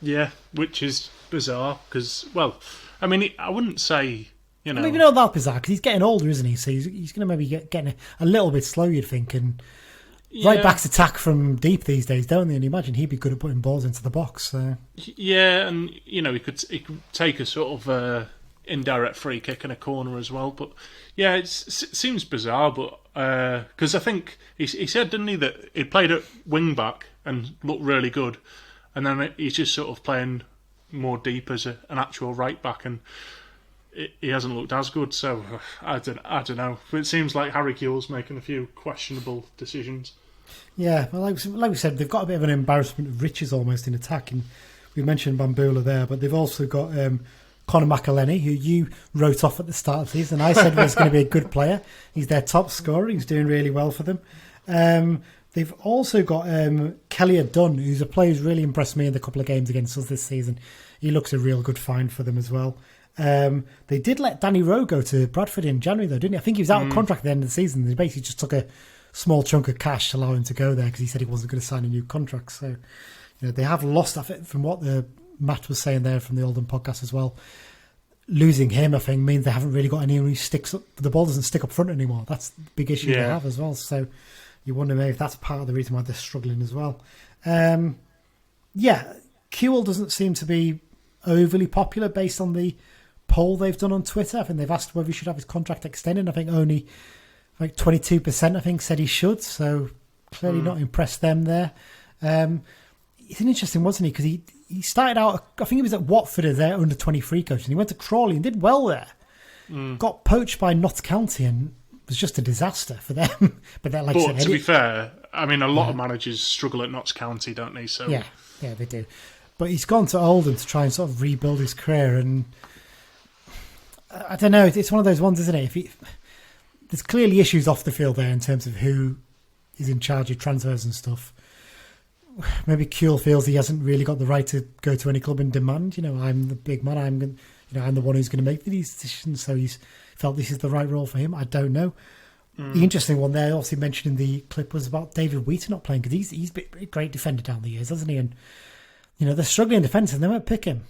Yeah, which is bizarre because, well, I mean, I wouldn't say, you know... Maybe not that bizarre because he's getting older, isn't he? So he's going to maybe getting a little bit slow, you'd think. And right backs attack from deep these days, don't they? And imagine he'd be good at putting balls into the box. So. Yeah, and, you know, he could take a sort of indirect free kick in a corner as well. But, yeah, it seems bizarre, but... Because I think he said, didn't he, that he played at wing back and looked really good, and then he's just sort of playing more deep as an actual right back, and he hasn't looked as good. So I don't know. It seems like Harry Kewell's making a few questionable decisions. Yeah, well, like we said, they've got a bit of an embarrassment of riches almost in attack, and we mentioned Bambula there, but they've also got Conor McElhenney, who you wrote off at the start of the season. I said was going to be a good player. He's their top scorer. He's doing really well for them. They've also got Kelly Dunn, who's a player who's really impressed me in the couple of games against us this season. He looks a real good find for them as well. They did let Danny Rowe go to Bradford in January, though, didn't he? I think he was out of contract at the end of the season. They basically just took a small chunk of cash to allow him to go there because he said he wasn't going to sign a new contract. So, you know, they have lost, I think, from what Matt was saying there from the Oldham podcast as well. Losing him, I think, means they haven't really got anyone who sticks up. The ball doesn't stick up front anymore. That's the big issue they have as well. So you wonder maybe if that's part of the reason why they're struggling as well. Kewell doesn't seem to be overly popular based on the poll they've done on Twitter. I think they've asked whether he should have his contract extended. I think only like 22% I think said he should. So clearly not impressed them there. He's an interesting, wasn't he? Because he started out, I think he was at Watford as their under-23 coach, and he went to Crawley and did well there. Got poached by Notts County and was just a disaster for them. But to be fair, I mean, a lot of managers struggle at Notts County, don't they? So yeah, they do. But he's gone to Oldham to try and sort of rebuild his career, and I don't know. It's one of those ones, isn't it? There's clearly issues off the field there in terms of who is in charge of transfers and stuff. Maybe Kewell feels he hasn't really got the right to go to any club and demand. You know, I'm the big man. I'm the one who's going to make these decisions. So he's felt this is the right role for him. I don't know. The interesting one there, obviously mentioned in the clip, was about David Wheaton not playing because he's been a great defender down the years, hasn't he? And you know they're struggling in defence and they won't pick him.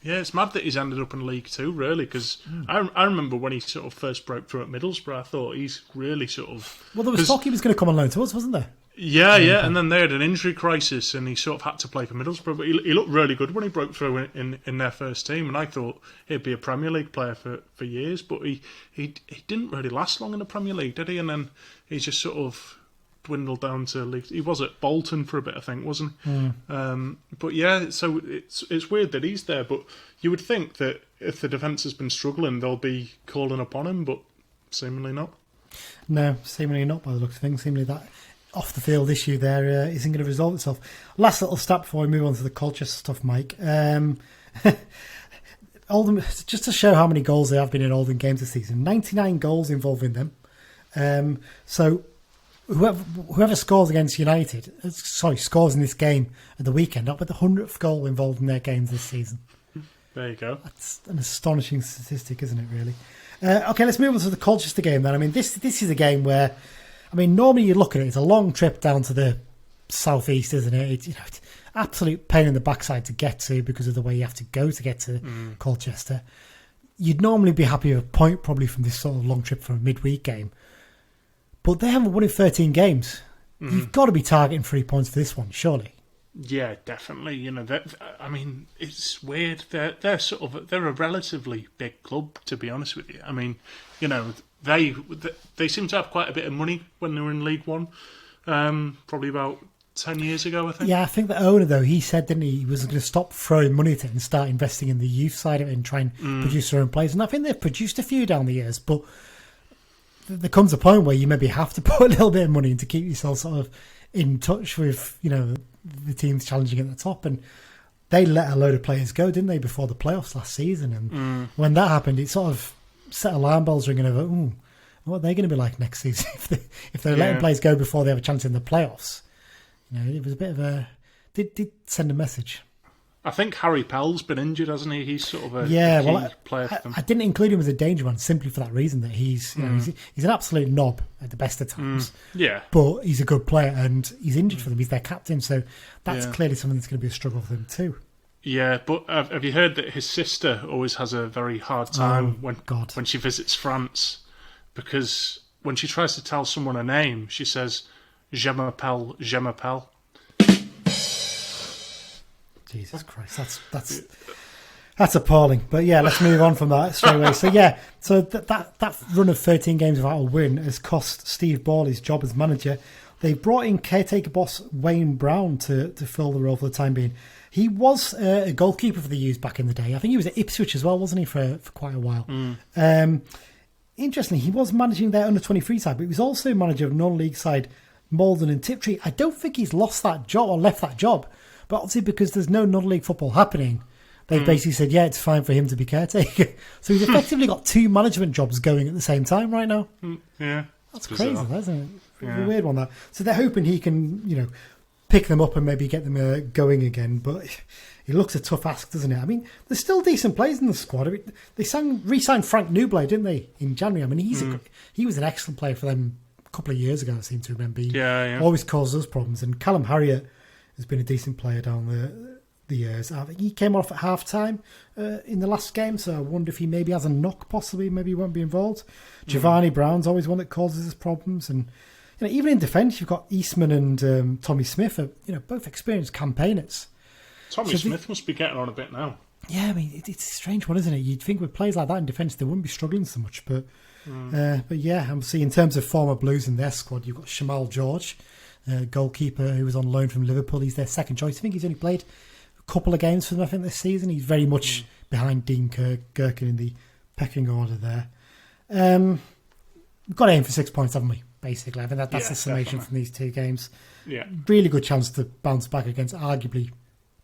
Yeah, it's mad that he's ended up in League Two, really, because I remember when he sort of first broke through at Middlesbrough, I thought he's really sort of... Well, there was talk he was going to come on loan to us, wasn't there? Yeah, and then they had an injury crisis and he sort of had to play for Middlesbrough, but he looked really good when he broke through in their first team, and I thought he'd be a Premier League player for years, but he didn't really last long in the Premier League, did he? And then he just sort of dwindled down to League. He was at Bolton for a bit, I think, wasn't he? But yeah, so it's weird that he's there, but you would think that if the defence has been struggling, they'll be calling upon him, but seemingly not. No, seemingly not by the looks of things. Seemingly that off the field issue there isn't going to resolve itself. Last little stat before we move on to the Colchester stuff, Mike. Oldham, just to show how many goals there have been in Oldham games this season, 99 goals involving them. So whoever scores against United, scores in this game at the weekend, up with the 100th goal involved in their games this season. There you go. That's an astonishing statistic, isn't it, really? Okay, let's move on to the Colchester game then. I mean, this is a game where, I mean, normally you look at it, it's a long trip down to the southeast, isn't it? It's absolute pain in the backside to get to because of the way you have to go to get to Colchester. You'd normally be happy with a point probably from this sort of long trip for a midweek game. But they haven't won in 13 games. You've got to be targeting 3 points for this one, surely. Yeah, definitely. You know, I mean, it's weird. They're a relatively big club, to be honest with you. I mean, you know, they seem to have quite a bit of money when they were in League One. Probably about 10 years ago, I think. Yeah, I think the owner, though, he said, didn't he was going to stop throwing money at it and start investing in the youth side of it and try and produce their own players. And I think they've produced a few down the years, but there comes a point where you maybe have to put a little bit of money in to keep yourself sort of in touch with, you know, the teams challenging at the top. And they let a load of players go, didn't they, before the playoffs last season? And when that happened, it sort of set alarm bells ringing over, what are they going to be like next season if they're letting players go before they have a chance in the playoffs? It was a bit of a did send a message. I think Harry Pell's been injured, hasn't he? He's sort of a key player for them. I didn't include him as a danger man simply for that reason that he's he's an absolute knob at the best of times. Yeah, but he's a good player and he's injured for them. He's their captain, so that's clearly something that's going to be a struggle for them too. Yeah, but have you heard that his sister always has a very hard time when she visits France, because when she tries to tell someone a name, she says "Je m'appelle, je m'appelle." Jesus Christ, that's appalling. But yeah, let's move on from that straight away. So that run of 13 games without a win has cost Steve Ball his job as manager. They've brought in caretaker boss Wayne Brown to fill the role for the time being. He was a goalkeeper for the U's back in the day. I think he was at Ipswich as well, wasn't he, for quite a while. Interestingly, he was managing their under-23 side, but he was also manager of non-league side Malden and Tiptree. I don't think he's lost that job or left that job. But obviously, because there's no non-league football happening, they've basically said, it's fine for him to be caretaker. So he's effectively got 2 management jobs going at the same time right now. Yeah. That's crazy, isn't it? Yeah. A weird one, that. So they're hoping he can, pick them up and maybe get them going again. But it looks a tough ask, doesn't it? I mean, there's still decent players in the squad. I mean, they re-signed Frank Newblay, didn't they, in January? I mean, he was an excellent player for them a couple of years ago, I seem to remember. He always caused us problems. And Callum Harriott has been a decent player down the years. I think he came off at half-time in the last game, so I wonder if he maybe has a knock, possibly. Maybe he won't be involved. Giovanni Brown's always one that causes us problems. And even in defence, you've got Eastman and Tommy Smith, both experienced campaignners. Tommy Smith must be getting on a bit now. Yeah, I mean, it's a strange one, isn't it? You'd think with players like that in defence, they wouldn't be struggling so much. But I'm seeing in terms of former Blues in their squad, you've got Shamal George, goalkeeper who was on loan from Liverpool. He's their second choice. I think he's only played a couple of games for them, I think, this season. He's very much behind Dean Gherkin in the pecking order there. We've got to aim for 6 points, haven't we? Basically, I think that's the summation from these 2 games. Yeah, really good chance to bounce back against arguably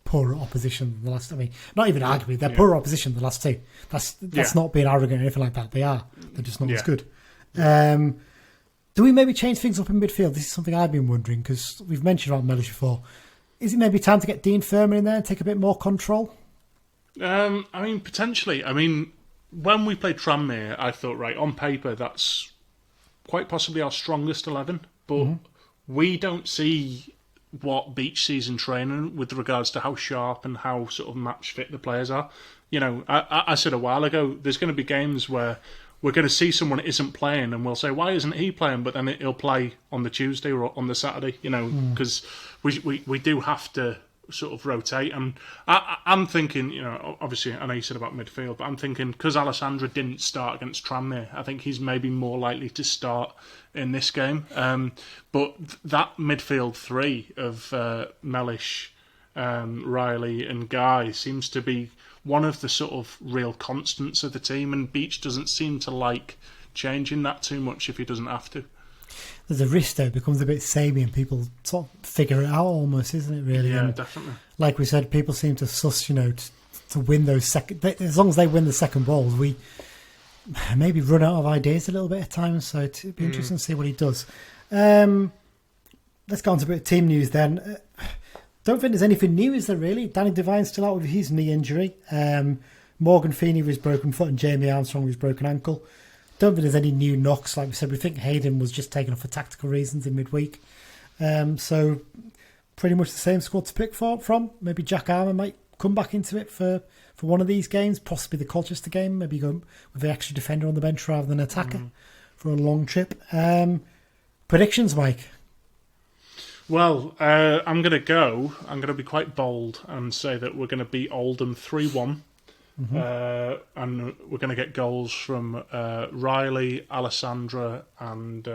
poorer opposition than the last. I mean, not even arguably, they're poorer opposition than the last 2. That's not being arrogant or anything like that. They are. They're just not as good. Do we maybe change things up in midfield? This is something I've been wondering, because we've mentioned about Mellish before. Is it maybe time to get Dean Furman in there and take a bit more control? I mean, potentially. I mean, when we played Tranmere, I thought, right, on paper, that's quite possibly our strongest 11, but we don't see what Beech sees in training with regards to how sharp and how sort of match fit the players are. I said a while ago, there's going to be games where we're going to see someone that isn't playing and we'll say, why isn't he playing? But then he'll play on the Tuesday or on the Saturday, because we do have to sort of rotate. And I'm thinking, obviously, I know you said about midfield, but I'm thinking because Alessandra didn't start against Tranmere, I think he's maybe more likely to start in this game. But that midfield 3 of Mellish, Riley and Guy seems to be one of the sort of real constants of the team, and Beech doesn't seem to like changing that too much if he doesn't have to. There's a risk though, it becomes a bit samey and people sort of figure it out almost, isn't it, really? Yeah, and definitely. Like we said, people seem to suss, to win those as long as they win the second balls, we maybe run out of ideas a little bit at times, so it'd be interesting to see what he does. Let's go on to a bit of team news then. Don't think there's anything new, is there really? Danny Devine's still out with his knee injury. Morgan Feeney with his broken foot and Jamie Armstrong with his broken ankle. Don't think there's any new knocks. Like we said, we think Hayden was just taken off for tactical reasons in midweek. So pretty much the same squad to pick from. Maybe Jack Armour might come back into it for one of these games, possibly the Colchester game. Maybe go with the extra defender on the bench rather than attacker for a long trip. Predictions, Mike? Well, I'm going to be quite bold and say that we're going to beat Oldham 3-1. And we're going to get goals from Riley, Alessandra and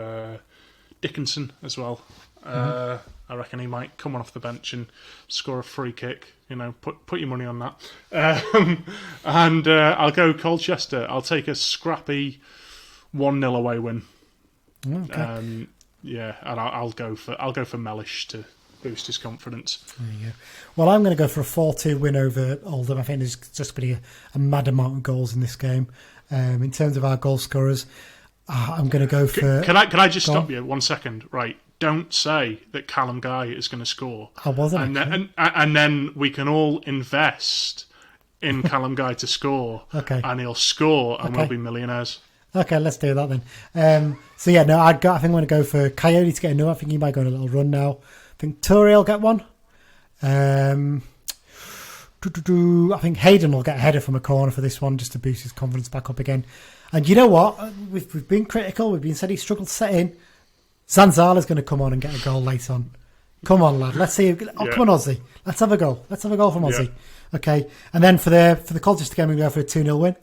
Dickinson as well. I reckon he might come on off the bench and score a free kick. Put your money on that. And I'll go Colchester. I'll take a scrappy 1-0 away win. Okay. Yeah, and I'll go for Mellish to boost his confidence. There you go. Well, I'm going to go for a 4-2 win over Oldham. I think there's just going to be a mad amount of goals in this game. In terms of our goal scorers, I'm going to go for... Can I just stop you 1 second? Right. Don't say that Callum Guy is going to score. I wasn't. And then we can all invest in Callum Guy to score. Okay. And he'll score and we'll be millionaires. Okay, let's do that then. So yeah, no, I think I'm going to go for Coyote to get another. I think he might go on a little run now. I think Toure will get one. I think Hayden will get a header from a corner for this one just to boost his confidence back up again. And you know what? We've been critical. We've been said he struggled to set in. Zanzala's going to come on and get a goal later on. Come on, lad. Let's see. Come on, Aussie. Let's have a goal. Let's have a goal from Aussie. Yeah. Okay. And then for the Colchester game, we're going to go for a 2-0 win.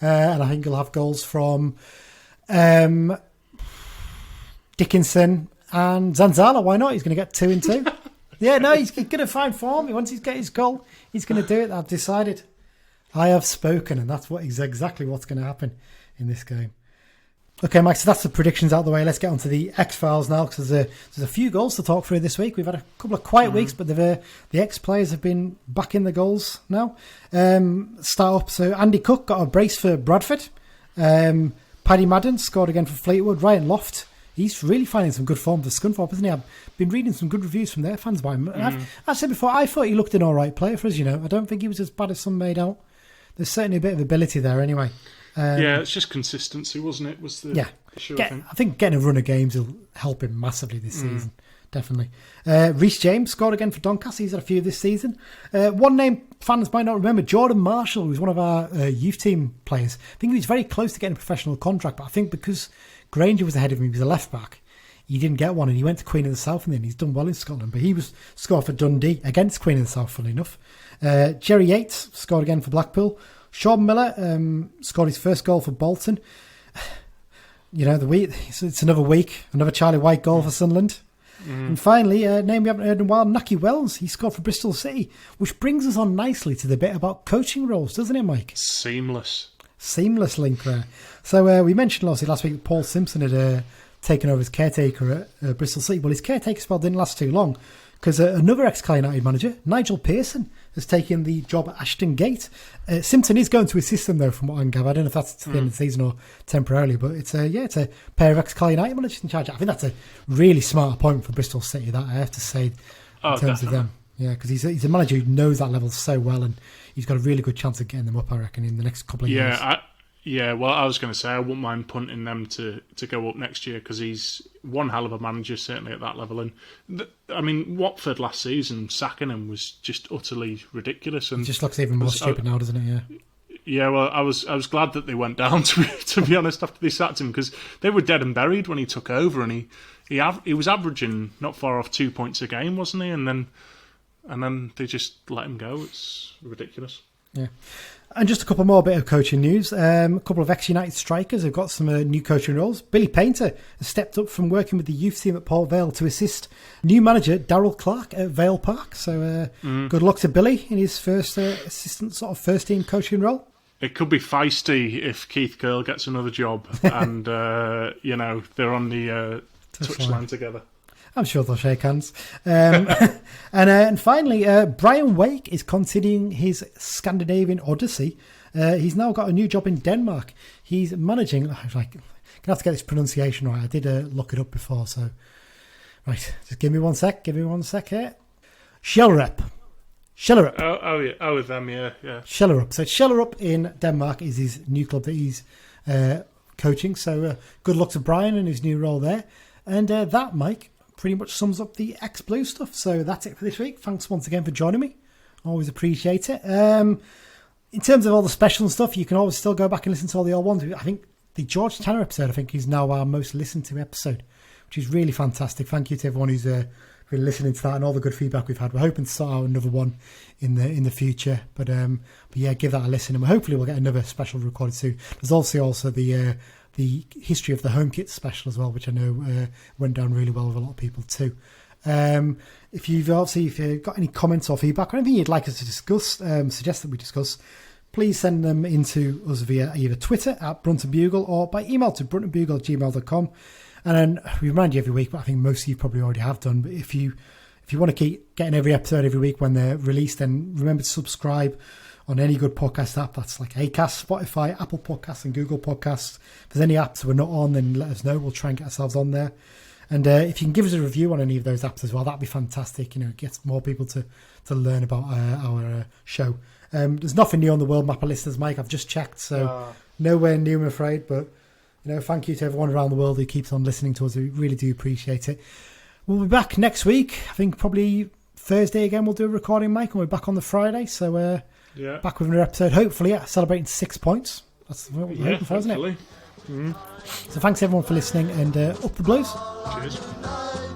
And I think he'll have goals from Dickinson and Zanzala. Why not? He's going to get 2 and 2. Yeah, no, he's going to find form. Once he's got his goal, he's going to do it. I've decided. I have spoken, and that's exactly what's going to happen in this game. Okay, Mike, so that's the predictions out of the way. Let's get on to the X-Files now, because there's a few goals to talk through this week. We've had a couple of quiet weeks, but the X-players have been back in the goals now. Start up, so Andy Cook got a brace for Bradford. Paddy Madden scored again for Fleetwood. Ryan Loft, he's really finding some good form for Scunthorpe, isn't he? I've been reading some good reviews from their fans by him. I've said before, I thought he looked an all right player for us, you know. I don't think he was as bad as some made out. There's certainly a bit of ability there anyway. Yeah, it's just consistency, wasn't it? Was the issue, I think getting a run of games will help him massively this season. Definitely. Reece James scored again for Doncaster. He's had a few this season. One name fans might not remember, Jordan Marshall, who's one of our youth team players. I think he was very close to getting a professional contract, but I think because Granger was ahead of him, he was a left back, he didn't get one, and he went to Queen of the South, and then he's done well in Scotland. But he was scored for Dundee against Queen of the South, funnily enough. Jerry Yates scored again for Blackpool. Sean Miller scored his first goal for Bolton. You know, it's another week, another Charlie White goal for Sunderland. And finally, a name we haven't heard in a while, Naki Wells. He scored for Bristol City, which brings us on nicely to the bit about coaching roles, doesn't it, Mike? Seamless link there. So we mentioned obviously last week that Paul Simpson had taken over as caretaker at Bristol City. Well, his caretaker spell didn't last too long, because another ex-Carlisle United manager, Nigel Pearson, has taken the job at Ashton Gate. Simpson is going to assist them, though, from what I can gather. I don't know if that's to the end of the season or temporarily, but it's a pair of ex-Carlisle United managers in charge. I think that's a really smart appointment for Bristol City, that I have to say, in terms of them. Yeah, because he's a manager who knows that level so well, and he's got a really good chance of getting them up, I reckon, in the next couple of years. Well, I was going to say I wouldn't mind punting them to go up next year, because he's one hell of a manager, certainly at that level. And Watford last season, sacking him was just utterly ridiculous. And it just looks even more stupid now, doesn't it? Yeah. Yeah, well, I was glad that they went down, to be honest, after they sacked him, because they were dead and buried when he took over, and he was averaging not far off 2 points a game, wasn't he? And then they just let him go. It's ridiculous. Yeah. And just a couple more bit of coaching news. A couple of ex-United strikers have got some new coaching roles. Billy Painter has stepped up from working with the youth team at Port Vale to assist new manager Darryl Clark at Vale Park. So good luck to Billy in his first assistant sort of first team coaching role. It could be feisty if Keith Curl gets another job and they're on the touchline together. I'm sure they'll shake hands. And finally, Brian Wake is continuing his Scandinavian odyssey. He's now got a new job in Denmark. He's managing... I'm going to have to get this pronunciation right. I did look it up before, so... Right, just give me one sec here. Schellerup. Oh, with them, yeah. Schellerup. So Schellerup in Denmark is his new club that he's coaching. So good luck to Brian in his new role there. And that, Mike, pretty much sums up the X-Blue stuff. So that's it for this week. Thanks once again for joining me. Always appreciate it. In terms of all the special stuff, you can always still go back and listen to all the old ones. I think the George Tanner episode, is now our most listened to episode, which is really fantastic. Thank you to everyone who's been listening to that and all the good feedback we've had. We're hoping to start out another one in the future. But yeah, give that a listen, and hopefully we'll get another special recorded soon. There's also the history of the home kit special as well, which I know went down really well with a lot of people too. If you've got any comments or feedback or anything you'd like us to discuss, suggest that we discuss, please send them into us via either Twitter at Brunton Bugle or by email to bruntonbugle@gmail.com. And then we remind you every week, but I think most of you probably already have done, but if you want to keep getting every episode every week when they're released, then remember to subscribe on any good podcast app. That's like Acast, Spotify, Apple Podcasts, and Google Podcasts. If there's any apps we're not on, then let us know. We'll try and get ourselves on there. And if you can give us a review on any of those apps as well, that'd be fantastic. It gets more people to learn about our show. There's nothing new on the World Map of listeners, Mike. I've just checked, so nowhere new, I'm afraid. But thank you to everyone around the world who keeps on listening to us. We really do appreciate it. We'll be back next week. I think probably Thursday again. We'll do a recording, Mike, and we're back on the Friday. So back with another episode. Hopefully, celebrating 6 points. That's what we're hoping for, isn't it? So thanks everyone for listening, and up the Blues. Cheers.